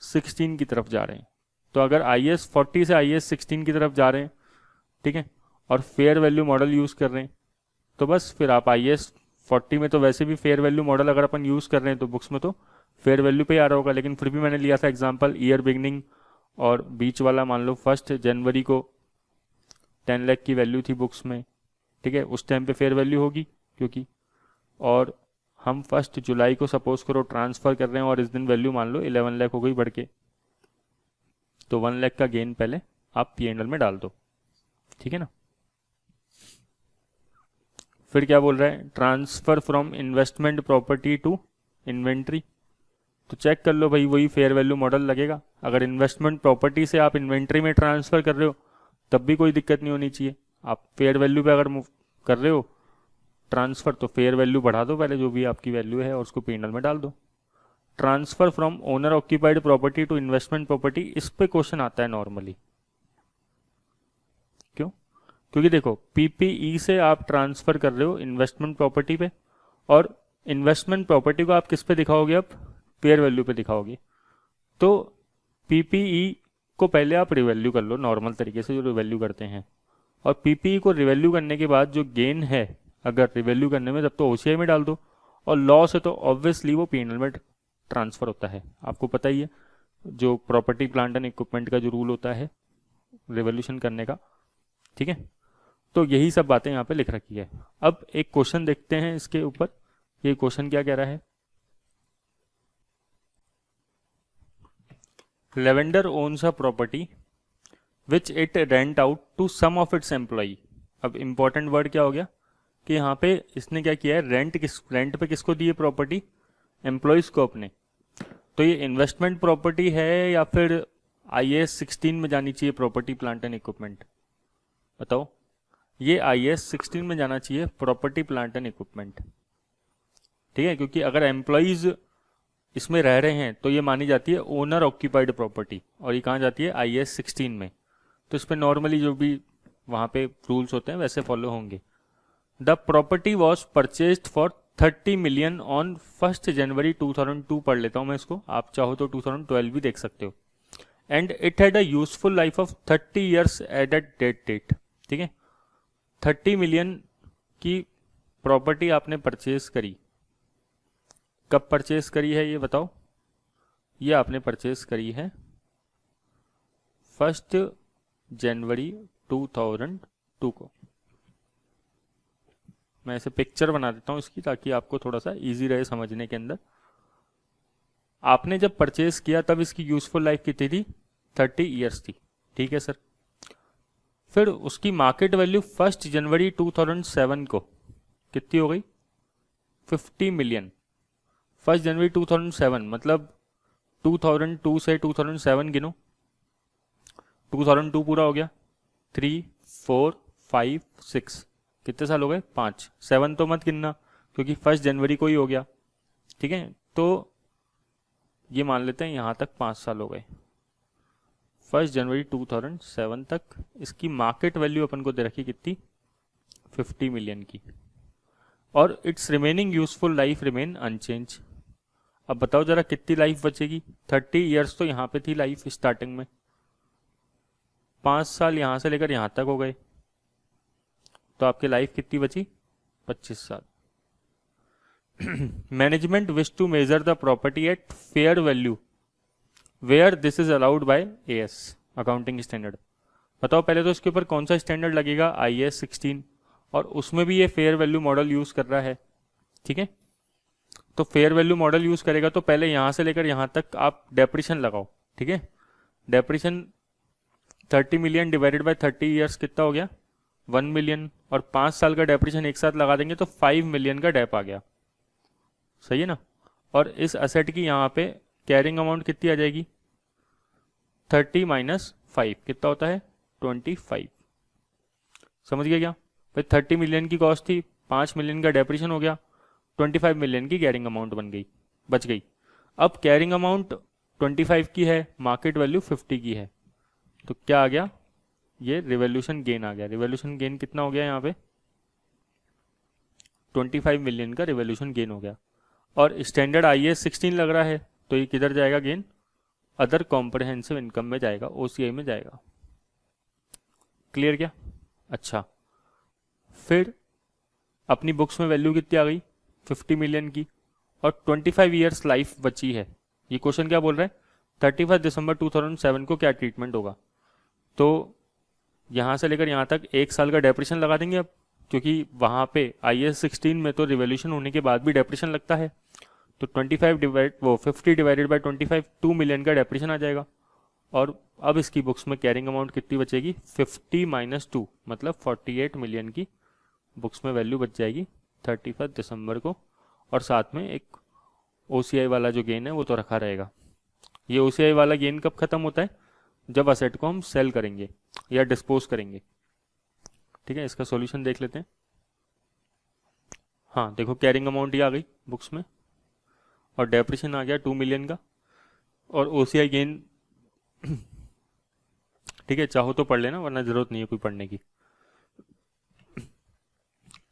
16 की तरफ जा रहे हैं। तो अगर IAS 40 से IAS 16 की तरफ जा रहे हैं, ठीक है, और फेयर वैल्यू मॉडल यूज़ कर रहे हैं, तो बस फिर आप IAS 40 में तो वैसे भी फेयर वैल्यू मॉडल अगर अपन यूज़ कर रहे हैं तो बुक्स में तो फेयर वैल्यू पे ही आ रहा होगा। लेकिन फिर भी मैंने लिया था एग्जांपल ईयर बिगनिंग और बीच वाला, मान लो 1 जनवरी को 10 लाख की वैल्यू थी बुक्स में, ठीक है, उस टाइम पे फेयर वैल्यू होगी क्योंकि, और हम 1 जुलाई को सपोज करो ट्रांसफ़र कर रहे हैं और इस दिन वैल्यू मान लो 11 लाख हो गई बढ़ के, तो 1 लाख का गेन पहले आप P&L में डाल दो, ठीक है ना। फिर क्या बोल रहा है, transfer from investment property to inventory, तो चेक कर लो भाई, वही फेयर वैल्यू मॉडल लगेगा। अगर इन्वेस्टमेंट प्रॉपर्टी से आप इन्वेंट्री में ट्रांसफ़र कर रहे हो तब भी कोई दिक्कत नहीं होनी चाहिए। आप फेयर वैल्यू पे अगर कर रहे हो ट्रांसफ़र, तो फेयर वैल्यू बढ़ा दो पहले जो भी आपकी वैल्यू है और उसको P&L में डाल दो। Transfer from owner occupied property to investment property, इस पे क्वेश्चन आता है नॉर्मली। क्यों? क्योंकि देखो पीपीई से आप ट्रांसफ़र कर रहे हो इन्वेस्टमेंट प्रॉपर्टी पे, और इन्वेस्टमेंट प्रॉपर्टी को आप किस पे दिखाओगे, अब फेयर वैल्यू पे दिखाओगे। तो पीपीई को पहले आप रिवैल्यू कर लो नॉर्मल तरीके से जो रिवैल्यू करते हैं, और पीपीई को रिवैल्यू करने के बाद जो गेन है अगर रिवैल्यू करने में, तब तो OCI में डाल दो, और लॉस है तो ऑब्वियसली वो P&L में ट्रांसफ़र होता है। आपको पता ही है जो प्रॉपर्टी प्लांट एंड इक्विपमेंट का जो रूल होता है रिवोल्यूशन करने का, ठीक है, तो यही सब बातें यहाँ पे लिख रखी है। अब एक क्वेश्चन देखते हैं इसके ऊपर, ये क्वेश्चन क्या कह रहा है। Lavender owns a property which it rent out to some of its employee. अब इंपॉर्टेंट वर्ड क्या हो गया कि यहाँ पे इसने क्या किया है, रेंट पे किसको दी है प्रॉपर्टी, एम्प्लॉयज़ को अपने। तो ये इन्वेस्टमेंट प्रॉपर्टी है या फिर IAS 16 में जानी चाहिए प्रॉपर्टी प्लांट एंड इक्विपमेंट, बताओ। ये IAS 16 में जाना चाहिए प्रॉपर्टी प्लांट एंड इक्विपमेंट, ठीक है, क्योंकि अगर एम्प्लॉयज़ इसमें रह रहे हैं तो ये मानी जाती है ओनर ऑक्यूपाइड प्रॉपर्टी, और ये कहाँ जाती है IAS 16 में। तो इस पर नॉर्मली जो भी वहाँ पे रूल्स होते हैं वैसे फॉलो होंगे। The property was purchased for 30 million on 1 जनवरी 2002, पढ़ लेता हूँ मैं इसको, आप चाहो तो 2012 भी देख सकते हो। And it had a useful life of 30 years at a date, ठीक है। 30 मिलियन की प्रॉपर्टी आपने परचेज करी, कब परचेज करी है ये बताओ। ये आपने परचेज करी है 1 जनवरी 2002 को। मैं ऐसे पिक्चर बना देता हूँ इसकी, ताकि आपको थोड़ा सा इजी रहे समझने के अंदर। आपने जब परचेज किया तब इसकी यूजफुल लाइफ कितनी थी, 30 ईयर्स थी, ठीक है सर। फिर उसकी मार्केट वैल्यू 1 जनवरी 2007 को कितनी हो गई, 50 मिलियन। 1 जनवरी 2007 मतलब 2002 से 2007 गिनो, 2002 पूरा हो गया, 3 4 5 6, कितने साल हो गए, 5। 7 तो मत गिनना क्योंकि 1 जनवरी को ही हो गया, ठीक है। तो ये मान लेते हैं यहाँ तक 5 साल हो गए। 1 जनवरी 2007 तक इसकी मार्केट वैल्यू अपन को दे रखी कितनी, 50 मिलियन की, और its remaining useful life remain unchange. अब बताओ जरा कितनी लाइफ बचेगी, 30 ईयर्स तो यहाँ पे थी लाइफ स्टार्टिंग में, 5 साल यहाँ से लेकर यहाँ तक हो गए, तो आपकी लाइफ कितनी बची, 25 साल। Management wish to measure the property at fair value where this is allowed by AS accounting standard. बताओ पहले तो इसके ऊपर कौन सा स्टैंडर्ड लगेगा, IAS 16, और उसमें भी ये फेयर वैल्यू मॉडल यूज कर रहा है, ठीक है। तो फेयर वैल्यू मॉडल यूज करेगा तो पहले यहाँ से लेकर यहाँ तक आप डेप्रिशन लगाओ, ठीक है। Depression 30 million divided by 30 years कितना हो गया, 1 मिलियन, और 5 साल का डेप्रिशन एक साथ लगा देंगे तो 5 मिलियन का डेप आ गया, सही है ना। और इस असेट की यहाँ पे कैरिंग अमाउंट कितनी आ जाएगी, 30 माइनस 5 कितना होता है, 25। समझ गया क्या भाई, 30 मिलियन की कॉस्ट थी, 5 मिलियन का डेप्रिशन हो गया, 25 मिलियन की कैरिंग अमाउंट बच गई। अब कैरिंग अमाउंट 25 की है, मार्केट वैल्यू 50 की है, तो क्या आ गया, ये रिवोल्यूशन गेन आ गया। रिवोल्यूशन गेन कितना हो गया यहाँ पे, 25 मिलियन का रिवोल्यूशन गेन हो गया। और स्टैंडर्ड IAS 16 लग रहा है, तो ये किधर जाएगा गेन, अदर कॉम्प्रहेंसिव इनकम में जाएगा, OCI में जाएगा। क्लियर क्या, अच्छा। फिर अपनी बुक्स में वैल्यू कितनी आ गई, 50 मिलियन की, और 25 ईयर्स लाइफ बची है। ये क्वेश्चन क्या बोल रहा है, 31 दिसंबर 2007 को क्या ट्रीटमेंट होगा। तो यहाँ से लेकर यहाँ तक 1 साल का डेप्रिशन लगा देंगे अब, क्योंकि वहाँ पे IAS 16 में तो रिवोल्यूशन होने के बाद भी डेप्रिशन लगता है। तो 50 डिवाइडेड बाय 25 2 मिलियन का डेप्रिशन आ जाएगा। और अब इसकी बुक्स में कैरिंग अमाउंट कितनी बचेगी, 50 माइनस 2 मतलब 48 मिलियन की बुक्स में वैल्यू बच जाएगी 31 दिसंबर को। और साथ में एक OCI वाला जो गेन है वो तो रखा रहेगा। ये OCI वाला गेन कब खत्म होता है, जब असेट को हम सेल करेंगे या डिस्पोज करेंगे, ठीक है। इसका सॉल्यूशन देख लेते हैं। हाँ देखो, कैरिंग अमाउंट ये आ गई बुक्स में, और डेप्रिशन आ गया 2 मिलियन का, और OCI गेन ठीक है, चाहो तो पढ़ लेना वरना जरूरत नहीं है कोई पढ़ने की।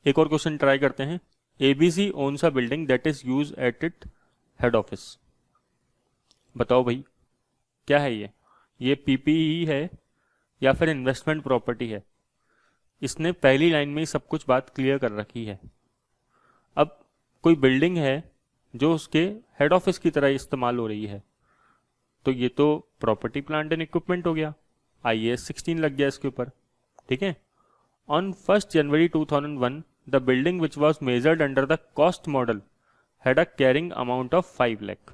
एक और क्वेश्चन ट्राई करते हैं। ABC owns a building that is use at it head office. बताओ भाई क्या है ये PPE है या फिर इन्वेस्टमेंट प्रॉपर्टी है। इसने पहली लाइन में ही सब कुछ बात क्लियर कर रखी है। अब कोई बिल्डिंग है जो उसके हेड ऑफिस की तरह इस्तेमाल हो रही है, तो ये तो प्रॉपर्टी प्लांट एंड इक्विपमेंट हो गया, IAS 16 लग गया इसके ऊपर, ठीक है। On 1st January 2001 the building which was measured under the cost model had a carrying amount of 5 lakh.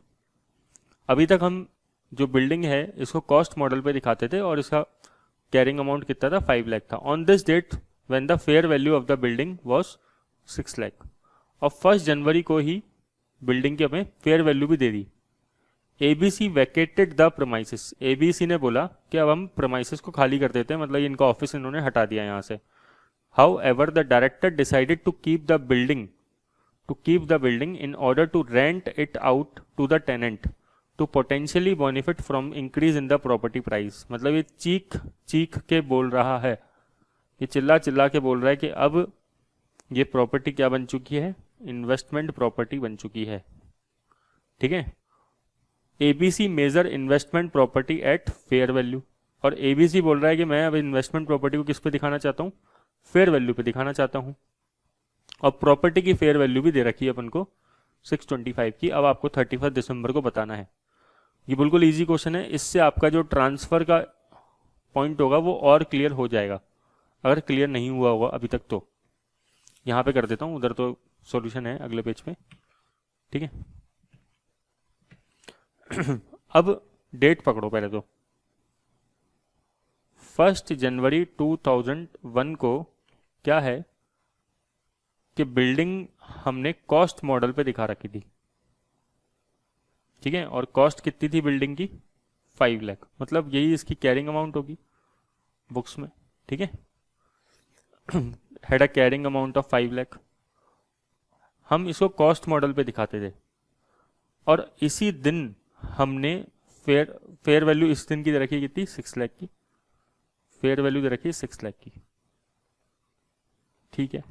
अभी तक हम जो बिल्डिंग है इसको कॉस्ट मॉडल पे दिखाते थे और इसका कैरिंग अमाउंट कितना था, 5 लाख था। On this date when the fair value of the building was 6 lakh. और 1 जनवरी को ही बिल्डिंग की हमें फेयर वैल्यू भी दे दी। ABC vacated the premises, ABC ने बोला कि अब हम प्रमाइसिस को खाली कर देते हैं, मतलब इनका ऑफिस इन्होंने हटा दिया यहाँ से। However the director decided to keep the building in order to rent it out to the tenant to potentially benefit from increase in the property price. मतलब ये चीख चीख के बोल रहा है, ये चिल्ला चिल्ला के बोल रहा है कि अब ये प्रॉपर्टी क्या बन चुकी है, इन्वेस्टमेंट प्रॉपर्टी बन चुकी है। ठीक है, ABC measure investment property at fair value, और एबीसी बोल रहा है कि मैं अब इन्वेस्टमेंट प्रॉपर्टी को किस पे दिखाना चाहता हूँ, फेयर वैल्यू पे दिखाना चाहता हूँ। और प्रॉपर्टी की फेयर वैल्यू भी दे रखी है अपन को 625 की। अब आपको 31 दिसंबर को बताना है। ये बिल्कुल इजी क्वेश्चन है, इससे आपका जो ट्रांसफर का पॉइंट होगा वो और क्लियर हो जाएगा, अगर क्लियर नहीं हुआ होगा अभी तक तो। यहाँ पे कर देता हूँ, उधर तो सॉल्यूशन है अगले पेज पे। ठीक है, अब डेट पकड़ो पहले तो। 1 जनवरी 2001 को क्या है कि बिल्डिंग हमने कॉस्ट मॉडल पे दिखा रखी थी। ठीक है, और कॉस्ट कितनी थी बिल्डिंग की, 5 लाख, मतलब यही इसकी कैरिंग अमाउंट होगी बुक्स में। ठीक है, had a carrying amount of 5 lakh. हम इसको कॉस्ट मॉडल पे दिखाते थे और इसी दिन हमने फेयर वैल्यू इस दिन की दे रखी कितनी, 6 लाख की। फेयर वैल्यू दे रखी है 6 लाख की। ठीक है,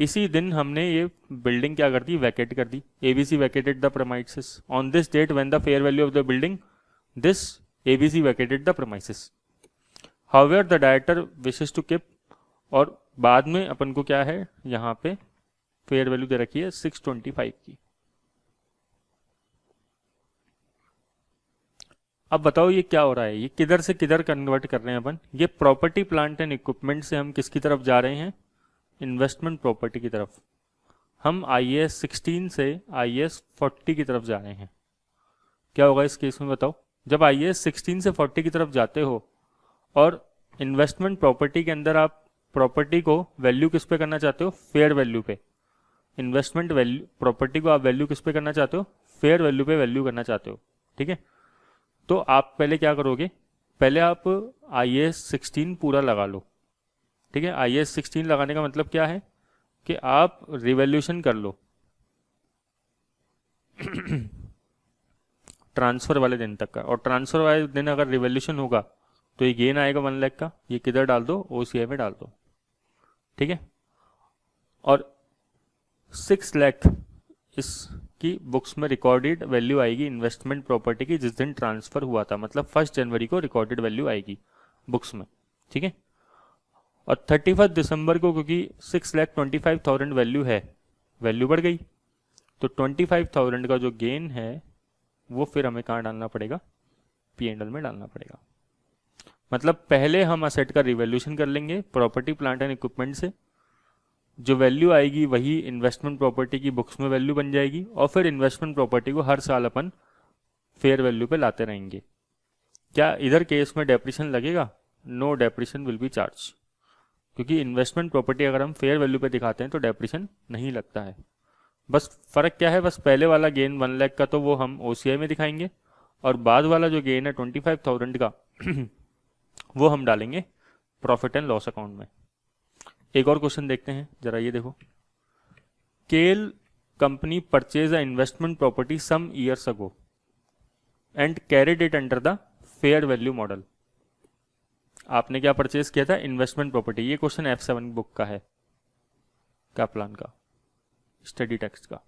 इसी दिन हमने ये बिल्डिंग क्या कर दी, वैकेट कर दी। ABC vacated the premises on this date when the fair value of the building this ABC vacated the premises. However the director wishes to keep, और बाद में अपन को क्या है यहाँ पे फेयर वैल्यू दे रखी है 625 की। अब बताओ ये क्या हो रहा है, ये किधर से किधर कन्वर्ट कर रहे हैं अपन। ये प्रॉपर्टी प्लांट एंड इक्विपमेंट से हम किसकी तरफ जा रहे हैं, इन्वेस्टमेंट प्रॉपर्टी की तरफ। हम IAS 16 से IAS 40 की तरफ जा रहे हैं। क्या होगा इस केस में बताओ, जब IAS 16 से 40 की तरफ जाते हो और इन्वेस्टमेंट प्रॉपर्टी के अंदर आप प्रॉपर्टी को वैल्यू किस पे करना चाहते हो, फेयर वैल्यू पे। इन्वेस्टमेंट वैल्यू प्रॉपर्टी को आप वैल्यू किस पे करना चाहते हो, फेयर वैल्यू पे वैल्यू करना चाहते हो। ठीक है, तो आप पहले क्या करोगे, पहले आप IAS 16 पूरा लगा लो। ठीक है, IAS 16 लगाने का मतलब क्या है कि आप रिवैल्यूएशन कर लो ट्रांसफर वाले दिन तक का, और ट्रांसफर वाले दिन अगर रिवैल्यूएशन होगा तो ये गेन आएगा 1 लाख का, ये किधर डाल दो, OCI में डाल दो। ठीक है, और 6 लाख इसकी बुक्स में रिकॉर्डेड वैल्यू आएगी इन्वेस्टमेंट प्रॉपर्टी की जिस दिन ट्रांसफर हुआ था, मतलब 1 जनवरी को रिकॉर्डेड वैल्यू आएगी बुक्स में। ठीक है, और 31 दिसंबर को क्योंकि 6,25,000 वैल्यू है, वैल्यू बढ़ गई, तो 25,000 का जो गेन है वो फिर हमें कहाँ डालना पड़ेगा, P&L में डालना पड़ेगा। मतलब पहले हम असेट का रिवैल्यूएशन कर लेंगे प्रॉपर्टी प्लांट एंड इक्विपमेंट से, जो वैल्यू आएगी वही इन्वेस्टमेंट प्रॉपर्टी की बुक्स में वैल्यू बन जाएगी, और फिर इन्वेस्टमेंट प्रॉपर्टी को हर साल अपन फेयर वैल्यू पे लाते रहेंगे। क्या इधर केस में डेप्रिशन लगेगा, no depreciation will be charge, क्योंकि इन्वेस्टमेंट प्रॉपर्टी अगर हम फेयर वैल्यू पे दिखाते हैं तो डेप्रिशन नहीं लगता है। बस फर्क क्या है, बस पहले वाला गेन 1 लाख का तो वो हम OCI में दिखाएंगे, और बाद वाला जो गेन है 25,000 का वो हम डालेंगे प्रॉफिट एंड लॉस अकाउंट में। एक और क्वेश्चन देखते हैं जरा, ये देखो। Kel company purchase a investment property some years ago and carried it under the fair value model. आपने क्या परचेज किया था, इन्वेस्टमेंट प्रॉपर्टी। ये क्वेश्चन F7 बुक का है, कैप्लान का, स्टडी टेक्स्ट का।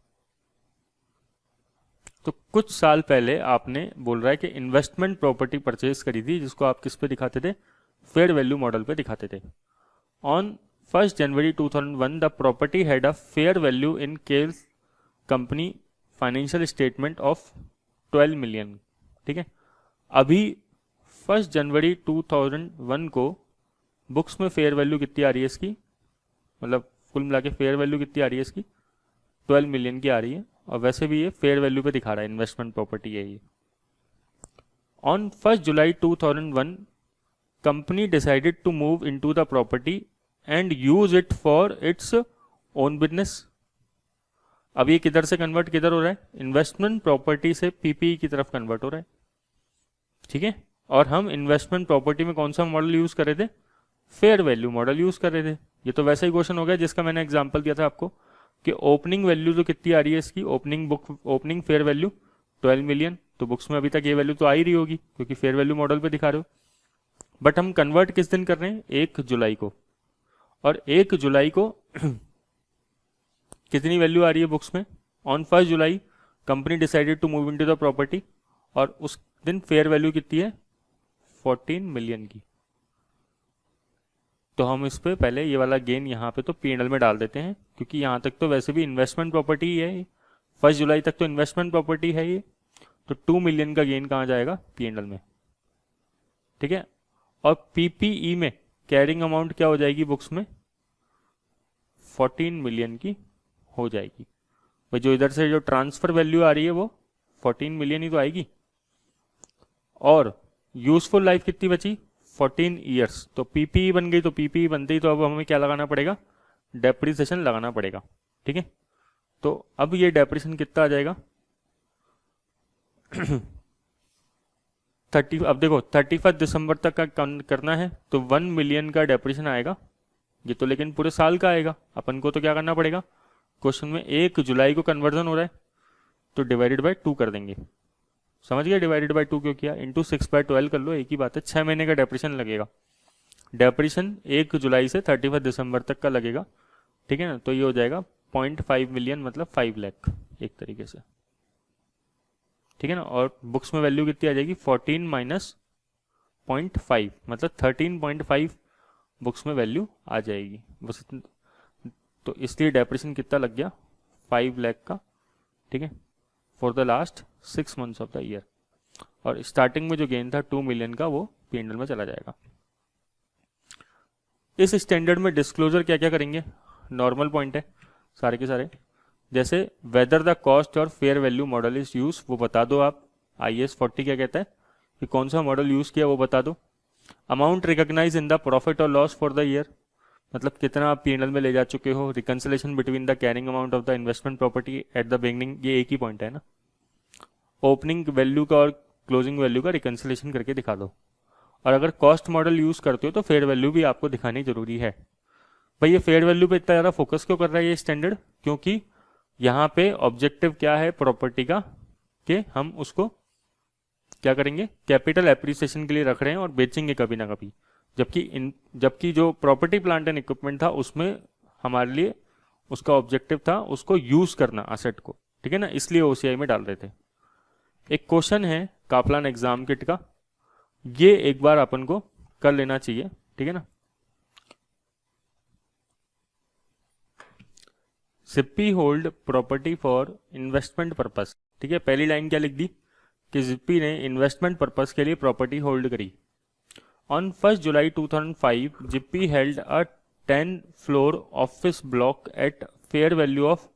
तो कुछ साल पहले आपने बोल रहा है कि इन्वेस्टमेंट प्रॉपर्टी परचेज करी थी जिसको आप किस पे दिखाते थे, फेयर वैल्यू मॉडल पे दिखाते थे। On 1 January 2001 the property had a fair value in Kell's company financial statement of 12 million. ठीक है, अभी 1 जनवरी 2001 को बुक्स में फेयर वैल्यू कितनी आ रही है इसकी, मतलब कुल मिला के फेयर वैल्यू कितनी आ रही है इसकी, 12 मिलियन की आ रही है, और वैसे भी ये फेयर वैल्यू पे दिखा रहा है, इन्वेस्टमेंट प्रॉपर्टी है ये। On 1 July 2001 company decided to move into the property and use it for its own business. अब ये किधर से कन्वर्ट किधर हो रहा है, इन्वेस्टमेंट प्रॉपर्टी से पीपीई की तरफ कन्वर्ट हो रहा है, ठीक है। और हम इन्वेस्टमेंट प्रॉपर्टी में कौन सा मॉडल यूज कर रहे थे, फेयर वैल्यू मॉडल यूज कर रहे थे। ये तो वैसा ही क्वेश्चन हो गया जिसका मैंने एग्जांपल दिया था आपको कि ओपनिंग वैल्यू तो कितनी आ रही है इसकी, ओपनिंग फेयर वैल्यू 12 मिलियन, तो बुक्स में अभी तक ये वैल्यू तो आ ही रही होगी क्योंकि फेयर वैल्यू मॉडल पे दिखा रहे हो। बट हम कन्वर्ट किस दिन कर रहे हैं, 1 जुलाई को, और 1 जुलाई को कितनी वैल्यू आ रही है बुक्स में, on 1 July company decided to move into the property, और उस दिन फेयर वैल्यू कितनी है, 14 मिलियन की। तो हम इस पे पहले ये वाला गेन यहाँ पे तो पीएनएल में डाल देते हैं, क्योंकि यहाँ तक तो वैसे भी इन्वेस्टमेंट प्रॉपर्टी ही है, 1 जुलाई तक तो इन्वेस्टमेंट प्रॉपर्टी है ये, तो 2 मिलियन का गेन कहाँ जाएगा, पीएनएल में, ठीक है। और पीपीई में कैरिंग अमाउंट क्या हो जाएगी बुक्स में, 14 मिलियन की हो जाएगी। भाई जो इधर से जो ट्रांसफर वैल्यू आ रही है वो 14 मिलियन ही तो आएगी, और यूजफुल लाइफ कितनी बची, 14 ईयर्स। तो पीपीई बन गई, तो पीपीई बनते ही तो अब हमें क्या लगाना पड़ेगा, डेप्रिसिएशन लगाना पड़ेगा, ठीक है। तो अब ये डेप्रिसिएशन कितना आ जाएगा 30, अब देखो 31 दिसंबर तक का करना है तो 1 मिलियन का डेप्रिसिएशन आएगा, ये तो लेकिन पूरे साल का आएगा। अपन को तो क्या करना पड़ेगा, क्वेश्चन में 1 जुलाई को कन्वर्जन हो रहा है तो डिवाइडेड बाय 2 कर देंगे, समझ गया, डिवाइडेड बाय 2 क्यों किया, इंटू 6/12 कर लो, एक ही बात है, 6 महीने का डेप्रिसिएशन लगेगा। डेप्रिसिएशन 1 जुलाई से 31 दिसंबर तक का लगेगा, ठीक है ना। तो ये हो जाएगा 0.5 मिलियन, मतलब 5 लाख एक तरीके से, ठीक है ना। और बुक्स में वैल्यू कितनी आ जाएगी, 14 माइनस 0.5, मतलब 13.5 बुक्स में वैल्यू आ जाएगी बस। तो इसलिए डेप्रिसिएशन कितना लग गया, 5 लाख का, ठीक है, for the last 6 months of the year. और स्टार्टिंग में जो गेन था 2 मिलियन का वो पीएनएल में चला जाएगा। इस स्टैंडर्ड में डिस्क्लोजर क्या क्या करेंगे, नॉर्मल पॉइंट है सारे के सारे, जैसे वेदर द कॉस्ट और fair value model is use, वो बता दो आप, IAS 40 क्या कहता है कि कौन सा मॉडल यूज किया वो बता दो। Amount recognise in the profit और लॉस फॉर द ईयर, मतलब कितना आप पीएनएल में ले जा चुके हो, reconciliation between the carrying amount of the investment property at the beginning, ये एक ही पॉइंट है ना। ओपनिंग वैल्यू का और क्लोजिंग वैल्यू का रिकंसिलेशन करके दिखा दो। और अगर कॉस्ट मॉडल यूज करते हो तो फेयर वैल्यू भी आपको दिखानी जरूरी है। भाई ये फेयर वैल्यू पे इतना ज़्यादा फोकस क्यों कर रहा है ये स्टैंडर्ड, क्योंकि यहाँ पे ऑब्जेक्टिव क्या है प्रॉपर्टी का, कि हम उसको क्या करेंगे, कैपिटल एप्रिसिएशन के लिए रख रहे हैं और बेचेंगे कभी ना कभी। जबकि जो प्रॉपर्टी प्लांट एंड इक्विपमेंट था उसमें हमारे लिए उसका ऑब्जेक्टिव था उसको यूज करना असेट को, ठीक है ना, इसलिए OCI में डाल रहे थे। एक क्वेश्चन है कापलान एग्जाम किट का, ये एक बार अपन को कर लेना चाहिए, ठीक है ना। Zippy hold property for investment purpose, ठीक है। पहली लाइन क्या लिख दी कि जिप्पी ने इन्वेस्टमेंट पर्पस के लिए प्रॉपर्टी होल्ड करी। On 1 July 2005 Zippy held a 10 floor office block at fair value of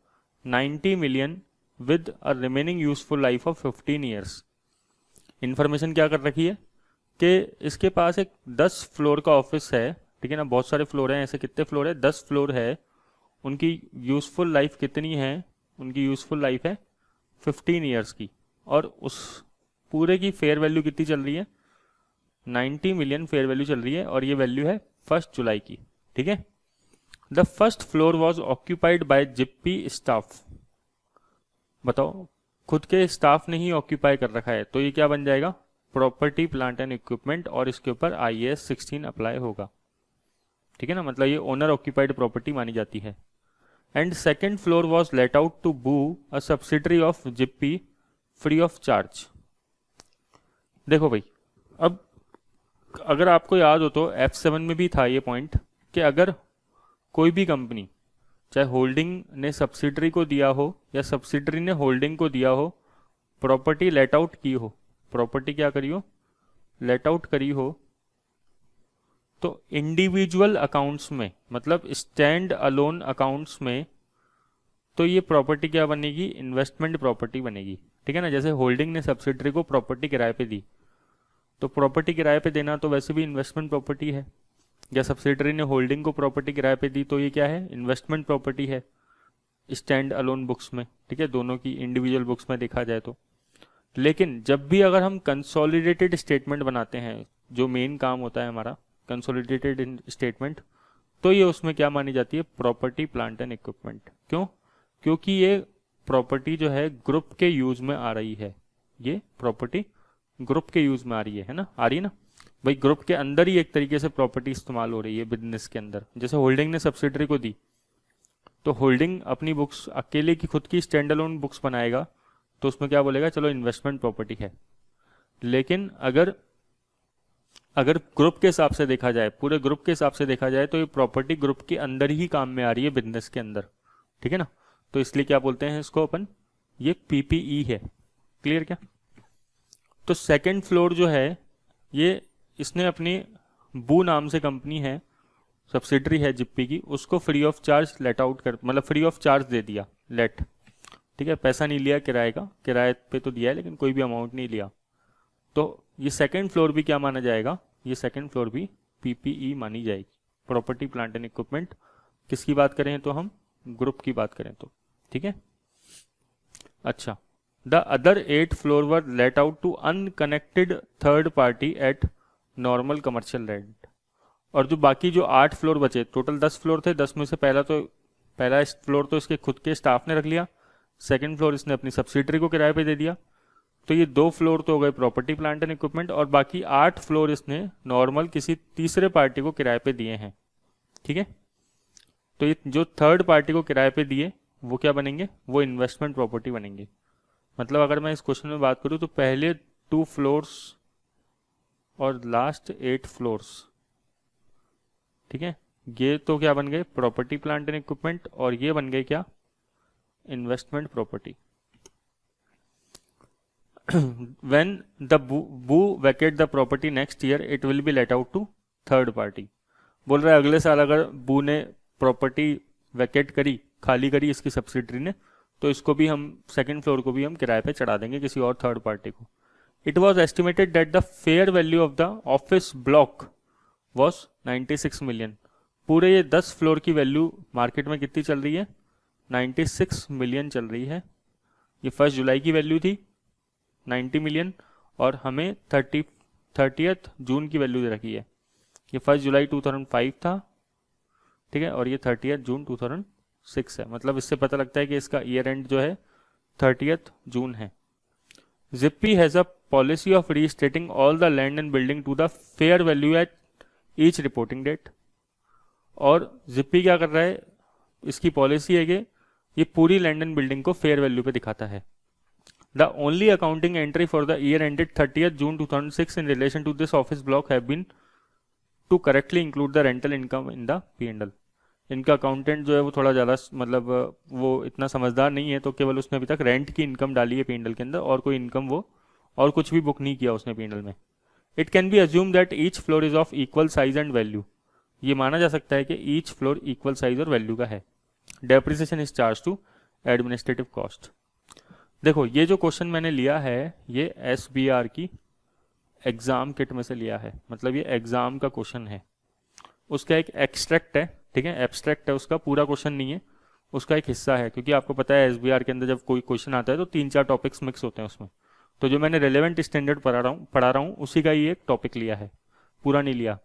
90 million with a remaining useful life of 15 years. Information क्या कर रखी है कि इसके पास एक 10 फ्लोर का ऑफिस है, ठीक है ना, बहुत सारे फ्लोर हैं, ऐसे कितने फ्लोर है, 10 फ्लोर है, उनकी यूजफुल लाइफ कितनी है, उनकी यूजफुल लाइफ है 15 ईयर्स की, और उस पूरे की फेयर वैल्यू कितनी चल रही है, 90 मिलियन फेयर वैल्यू चल रही है, और ये वैल्यू है 1 जुलाई की, ठीक है। The first floor was occupied by Zippy staff, बताओ खुद के स्टाफ ने ही ऑक्यूपाई कर रखा है, तो ये क्या बन जाएगा, प्रॉपर्टी प्लांट एंड इक्विपमेंट, और इसके ऊपर IAS 16 अप्लाई होगा, ठीक है ना, मतलब ये ओनर ऑक्यूपाइड प्रॉपर्टी मानी जाती है। And second floor was let out to Boo a subsidiary of Zippy free of charge. देखो भाई, अब अगर आपको याद हो तो F7 में भी था ये पॉइंट कि अगर कोई भी कंपनी, चाहे होल्डिंग ने सब्सिडरी को दिया हो या सब्सिडरी ने होल्डिंग को दिया हो, प्रॉपर्टी लेट आउट की हो, प्रॉपर्टी क्या करी हो, लेट आउट करी हो, तो इंडिविजुअल अकाउंट्स में, मतलब स्टैंड अलोन अकाउंट्स में, तो ये प्रॉपर्टी क्या बनेगी, इन्वेस्टमेंट प्रॉपर्टी बनेगी, ठीक है ना। जैसे होल्डिंग ने सब्सिडरी को प्रॉपर्टी किराए पे दी, तो प्रॉपर्टी किराए पे देना तो वैसे भी इन्वेस्टमेंट प्रॉपर्टी है, या सब्सिडरी ने होल्डिंग को प्रॉपर्टी किराए पे दी तो ये क्या है, इन्वेस्टमेंट प्रॉपर्टी है स्टैंड अलोन बुक्स में, ठीक है, दोनों की इंडिविजुअल बुक्स में देखा जाए तो। लेकिन जब भी अगर हम कंसोलिडेटेड स्टेटमेंट बनाते हैं, जो मेन काम होता है हमारा कंसोलिडेटेड स्टेटमेंट, तो ये उसमें क्या मानी जाती है, प्रॉपर्टी प्लांट एंड इक्विपमेंट। क्यों? क्योंकि ये प्रॉपर्टी जो है ग्रुप के यूज में आ रही है, ये प्रॉपर्टी ग्रुप के यूज में आ रही है ना, आ रही है ना भाई, ग्रुप के अंदर ही एक तरीके से प्रॉपर्टी इस्तेमाल हो रही है बिजनेस के अंदर। जैसे होल्डिंग ने सब्सिडरी को दी, तो होल्डिंग अपनी बुक्स अकेले की खुद की स्टैंड अलोन बुक्स बनाएगा, तो उसमें क्या बोलेगा, चलो इन्वेस्टमेंट प्रॉपर्टी है। लेकिन अगर अगर ग्रुप के हिसाब से देखा जाए, पूरे ग्रुप के हिसाब से देखा जाए, तो ये प्रॉपर्टी ग्रुप के अंदर ही काम में आ रही है बिजनेस के अंदर, ठीक है ना। तो इसलिए क्या बोलते हैं इसको अपन, ये पीपीई है। क्लियर क्या? तो सेकंड फ्लोर जो है, ये इसने अपनी बू नाम से कंपनी है, सब्सिडरी है जिप्पी की, उसको free of charge let out कर, मतलब फ्री ऑफ चार्ज दे दिया, लेट, ठीक है, पैसा नहीं लिया किराए का, किराए पे तो दिया है लेकिन कोई भी अमाउंट नहीं लिया। तो ये सेकंड फ्लोर भी क्या माना जाएगा, ये सेकंड फ्लोर भी पीपीई मानी जाएगी, प्रॉपर्टी प्लांट एंड इक्विपमेंट। किसकी बात करें तो हम ग्रुप की बात करें तो, ठीक है। अच्छा, the other 8 floor were let out to unconnected third party at normal commercial rent. और जो बाकी जो 8 फ्लोर बचे, टोटल 10 फ्लोर थे, 10 में से पहला फ्लोर तो इसके खुद के स्टाफ ने रख लिया, सेकंड फ्लोर इसने अपनी सब्सिडरी को किराए पे दे दिया, तो ये 2 फ्लोर तो हो गए प्रॉपर्टी प्लांट एंड इक्विपमेंट, और बाकी 8 फ्लोर इसने नॉर्मल किसी तीसरे पार्टी को किराए पे दिए हैं, ठीक है। तो ये जो थर्ड पार्टी को किराए पे दिए वो क्या बनेंगे, वो इन्वेस्टमेंट प्रॉपर्टी बनेंगे। मतलब अगर मैं इस क्वेश्चन में बात करूं तो पहले 2 फ्लोर्स और लास्ट 8 फ्लोर्स, ठीक है, ये तो क्या बन गए, प्रॉपर्टी प्लांट एंड इक्विपमेंट, और ये बन गए क्या, investment property. When the boo vacate the property next year, it will be let out to third party। बोल रहा है अगले साल अगर बू ने प्रॉपर्टी वैकेट करी, खाली करी इसकी सब्सिडरी ने, तो इसको भी हम, सेकंड फ्लोर को भी हम किराए पे चढ़ा देंगे किसी और थर्ड पार्टी को। It was estimated that the fair value of the office block was 96 million. पूरे ये 10 फ्लोर की वैल्यू मार्केट में कितनी चल रही है, 96 मिलियन चल रही है। ये 1 जुलाई की वैल्यू थी 90 मिलियन, और हमें 30th जून की वैल्यू दे रखी है। ये 1 जुलाई 2005 था, ठीक है, और ये 30th जून 2006 है। मतलब इससे पता लगता है कि इसका ईयर एंड जो है 30th जून है। Zippy has a policy of restating all the land and building to the fair value at each reporting date. और जिप्पी क्या कर रहा है, इसकी पॉलिसी है कि ये पूरी लैंड एंड बिल्डिंग को फेयर वैल्यू पे दिखाता है। The only accounting entry for the year ended 30th June 2006 in relation to this office block have been to correctly include the rental income in the P&L। इनका accountant जो है वो थोड़ा ज़्यादा, मतलब वो इतना समझदार नहीं है, तो केवल उसने अभी तक रेंट की इनकम डाली है P&L के अंदर, और कोई इनकम वो और कुछ भी बुक नहीं किया उसने P&L में। It can be assume that each floor is of equal size and value. ये माना जा सकता है कि ईच फ्लोर इक्वल साइज और वैल्यू का है। Depreciation is charge to administrative cost. देखो ये जो क्वेश्चन मैंने लिया है ये SBR की एग्जाम किट में से लिया है, मतलब ये एग्जाम का क्वेश्चन है, उसका एक एक्सट्रैक्ट है, ठीक है, एब्स्ट्रैक्ट है, उसका पूरा क्वेश्चन नहीं है, उसका एक हिस्सा है। क्योंकि आपको पता है SBR के अंदर जब कोई क्वेश्चन आता है तो 3-4 टॉपिक्स मिक्स होते हैं उसमें, तो जो मैंने रेलेवेंट स्टैंडर्ड पढ़ा रहा हूँ उसी का ही एक टॉपिक लिया है, पूरा नहीं लिया।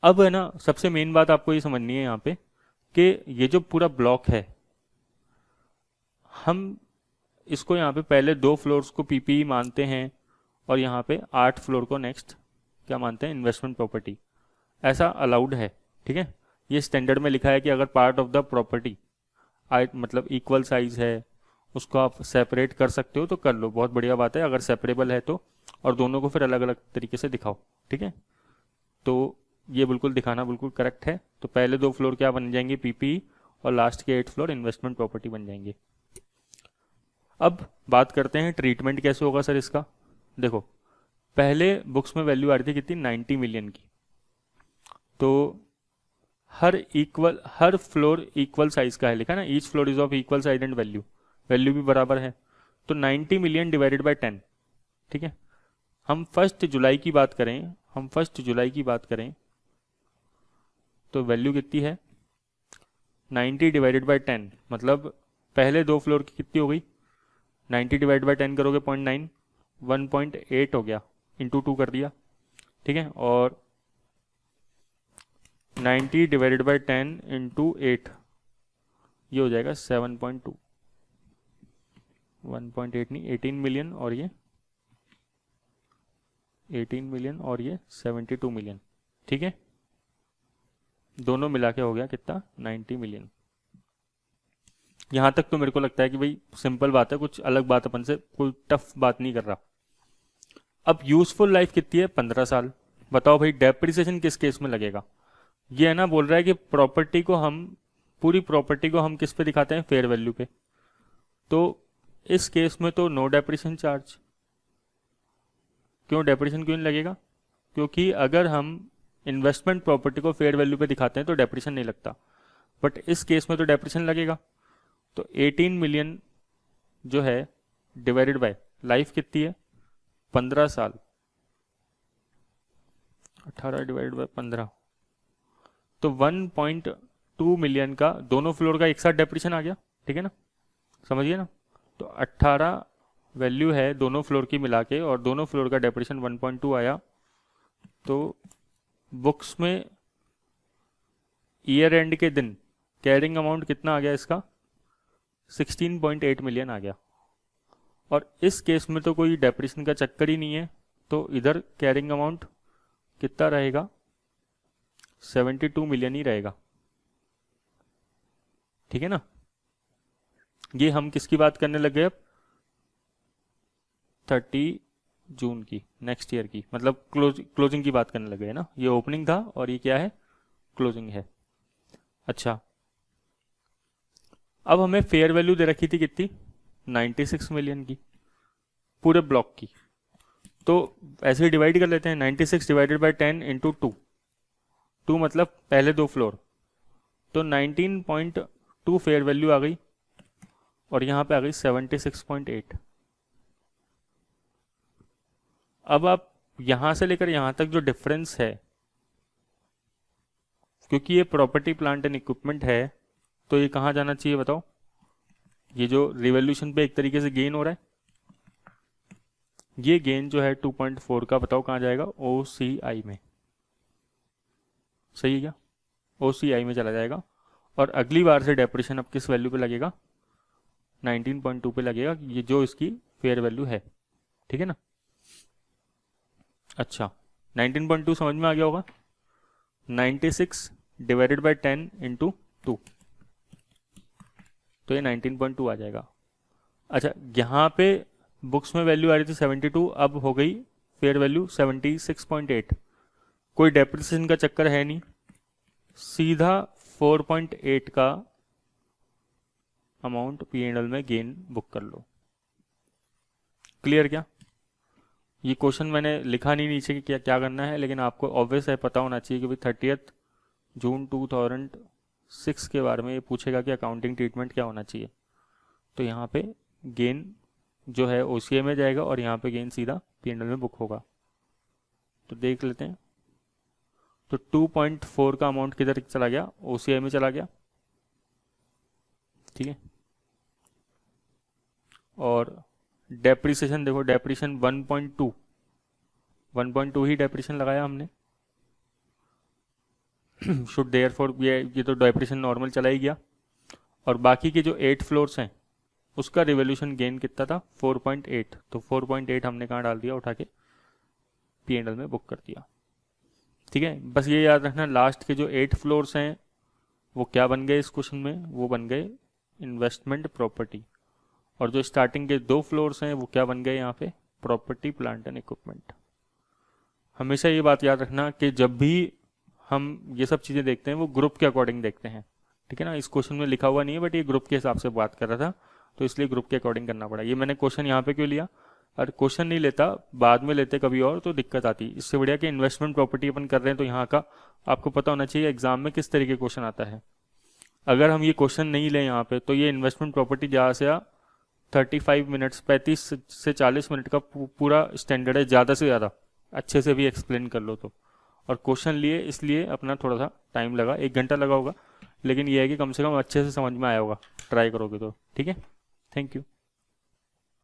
अब है ना, सबसे मेन बात आपको ये समझनी है यहाँ पे कि ये जो पूरा ब्लॉक है, हम इसको यहाँ पे पहले 2 फ्लोर्स को पीपीई मानते हैं, और यहाँ पे 8 फ्लोर को नेक्स्ट क्या मानते हैं, इन्वेस्टमेंट प्रॉपर्टी। ऐसा अलाउड है, ठीक है, ये स्टैंडर्ड में लिखा है कि अगर पार्ट ऑफ द प्रॉपर्टी मतलब इक्वल साइज है, उसको आप सेपरेट कर सकते हो तो कर लो, बहुत बढ़िया बात है, अगर सेपरेबल है तो, और दोनों को फिर अलग अलग तरीके से दिखाओ, ठीक है। तो ये बिल्कुल दिखाना बिल्कुल करेक्ट है। तो पहले 2 फ्लोर क्या बन जाएंगे, पीपीई, और लास्ट के 8 फ्लोर इन्वेस्टमेंट प्रॉपर्टी बन जाएंगे। अब बात करते हैं ट्रीटमेंट कैसे होगा सर इसका। देखो पहले बुक्स में वैल्यू आ रही थी कितनी, 90 मिलियन की, तो हर फ्लोर इक्वल साइज का है, लिखा ना, each floor is of equal size and value, value भी बराबर है। तो 90 मिलियन डिवाइडेड बाय 10, ठीक है। हम 1 जुलाई की बात करें, तो वैल्यू कितनी है, 90 डिवाइडेड बाय 10, मतलब पहले 2 फ्लोर की कितनी हो गई, 90 डिवाइड बाय 10 करोगे 0.9, 1.8 हो गया, इंटू 2 कर दिया, ठीक है। और 90 डिवाइडेड बाय 10 इंटू 8, ये हो जाएगा 7.2, 1.8 नहीं, 18 मिलियन, और ये 18 मिलियन और ये 72 मिलियन, ठीक है। दोनों मिला के हो गया कितना, 90 मिलियन। यहां तक तो मेरे को लगता है कि भाई सिंपल बात है, कुछ अलग बात, अपन से कोई टफ बात नहीं कर रहा। अब यूजफुल लाइफ कितनी है, 15 साल। बताओ भाई डेप्रिसिएशन किस केस में लगेगा। ये है ना, बोल रहा है कि पूरी प्रॉपर्टी को हम किस पे दिखाते हैं, फेयर वैल्यू पे। तो इस केस में तो नो डेप्रिसिएशन चार्ज। क्यों डेप्रिसिएशन क्यों नहीं लगेगा, क्योंकि अगर हम इन्वेस्टमेंट प्रॉपर्टी को फेयर वैल्यू पे दिखाते हैं तो डेप्रिसिएशन नहीं लगता, बट इस केस में तो डेप्रिसिएशन लगेगा। तो 18 मिलियन जो है डिवाइडेड बाय लाइफ कितनी है, 15 साल, 18 डिवाइडेड बाय 15, तो 1.2 मिलियन का दोनों फ्लोर का एक साथ डेप्रिसिएशन आ गया, ठीक है ना, समझिए ना। तो 18 वैल्यू है दोनों फ्लोर की मिला के, और दोनों फ्लोर का डेप्रिसिएशन 1.2 आया। तो बुक्स में ईयर एंड के दिन कैरिंग अमाउंट कितना आ गया इसका, 16.8 मिलियन आ गया। और इस केस में तो कोई डेप्रिसिएशन का चक्कर ही नहीं है, तो इधर कैरिंग अमाउंट कितना रहेगा, 72 मिलियन ही रहेगा, ठीक है ना। ये हम किसकी बात करने लगे अब, 30 जून की, नेक्स्ट ईयर की, मतलब क्लोजिंग की बात करने लगे है ना। ये ओपनिंग था और ये क्या है, क्लोजिंग है। अच्छा, अब हमें फेयर वैल्यू दे रखी थी कितनी, 96 मिलियन की, पूरे ब्लॉक की। तो ऐसे ही डिवाइड कर लेते हैं, 96 डिवाइडेड बाय 10 इंटू 2 मतलब पहले 2 फ्लोर, तो 19.2 फेयर वैल्यू आ गई, और यहां पे आ गई 76.8। अब आप यहां से लेकर यहां तक जो डिफरेंस है, क्योंकि ये प्रॉपर्टी प्लांट एंड इक्विपमेंट है, तो ये कहां जाना चाहिए बताओ, ये जो रिवॉल्यूशन पे एक तरीके से गेन हो रहा है, ये गेन जो है 2.4 का, बताओ कहां जाएगा, OCI में, सही है क्या, OCI में चला जाएगा। और अगली बार से डेप्रिसिएशन अब किस वैल्यू पे लगेगा, 19.2 पे लगेगा, ये जो इसकी फेयर वैल्यू है, ठीक है ना। अच्छा, 19.2 समझ में आ गया होगा, 96 डिवाइडेड बाय 10 इंटू 2, तो ये 19.2 आ जाएगा। अच्छा, यहाँ पे बुक्स में वैल्यू आ रही थी 72, अब हो गई फेयर वैल्यू 76.8। कोई डेप्रिसिएशन का चक्कर है नहीं, सीधा 4.8 का अमाउंट P&L में गेन बुक कर लो। क्लियर क्या, ये क्वेश्चन मैंने लिखा नहीं नीचे कि क्या क्या करना है, लेकिन आपको ऑब्वियस है, पता होना चाहिए कि भाई 30 जून 2006 के बारे में ये पूछेगा कि अकाउंटिंग ट्रीटमेंट क्या होना चाहिए। तो यहाँ पे गेन जो है OCI में जाएगा, और यहाँ पे गेन सीधा P&L में बुक होगा। तो देख लेते हैं, तो 2.4 का अमाउंट किधर चला गया, OCI में चला गया, ठीक है। और डेप्रिसिएशन देखो, डेप्रिसिएशन 1.2 ही डेप्रिसिएशन लगाया हमने, शुड देयरफॉर ये तो डेप्रिसिएशन नॉर्मल चला ही गया। और बाकी के जो 8 फ्लोर्स हैं उसका रिवोल्यूशन गेन कितना था, 4.8, तो 4.8 हमने कहाँ डाल दिया, उठा के P&L में बुक कर दिया, ठीक है। बस ये याद रखना, लास्ट के जो 8 फ्लोर्स हैं वो क्या बन गए इस क्वेश्चन में, वो बन गए इन्वेस्टमेंट प्रॉपर्टी, और जो स्टार्टिंग के 2 फ्लोर्स हैं वो क्या बन गए यहाँ पे, प्रॉपर्टी प्लांट एंड इक्विपमेंट। हमेशा ये बात याद रखना कि जब भी हम ये सब चीज़ें देखते हैं वो ग्रुप के अकॉर्डिंग देखते हैं, ठीक है ना। इस क्वेश्चन में लिखा हुआ नहीं है, बट ये ग्रुप के हिसाब से बात कर रहा था, तो इसलिए ग्रुप के अकॉर्डिंग करना पड़ा। ये मैंने क्वेश्चन यहाँ पे क्यों लिया, और क्वेश्चन नहीं लेता, बाद में लेते कभी और, तो दिक्कत आती। इससे बढ़िया कि इन्वेस्टमेंट प्रॉपर्टी अपन कर रहे हैं तो यहाँ का आपको पता होना चाहिए एग्जाम में किस तरीके क्वेश्चन आता है। अगर हम ये क्वेश्चन नहीं लें यहाँ पे तो ये इन्वेस्टमेंट प्रॉपर्टी जहाँ से 35 मिनट्स 35 से 40 मिनट का पूरा स्टैंडर्ड है, ज़्यादा से ज़्यादा अच्छे से भी एक्सप्लेन कर लो तो। और क्वेश्चन लिए इसलिए अपना थोड़ा सा टाइम लगा, 1 घंटा लगा होगा, लेकिन ये है कि कम से कम अच्छे से समझ में आया होगा, ट्राई करोगे तो। ठीक है, थैंक यू।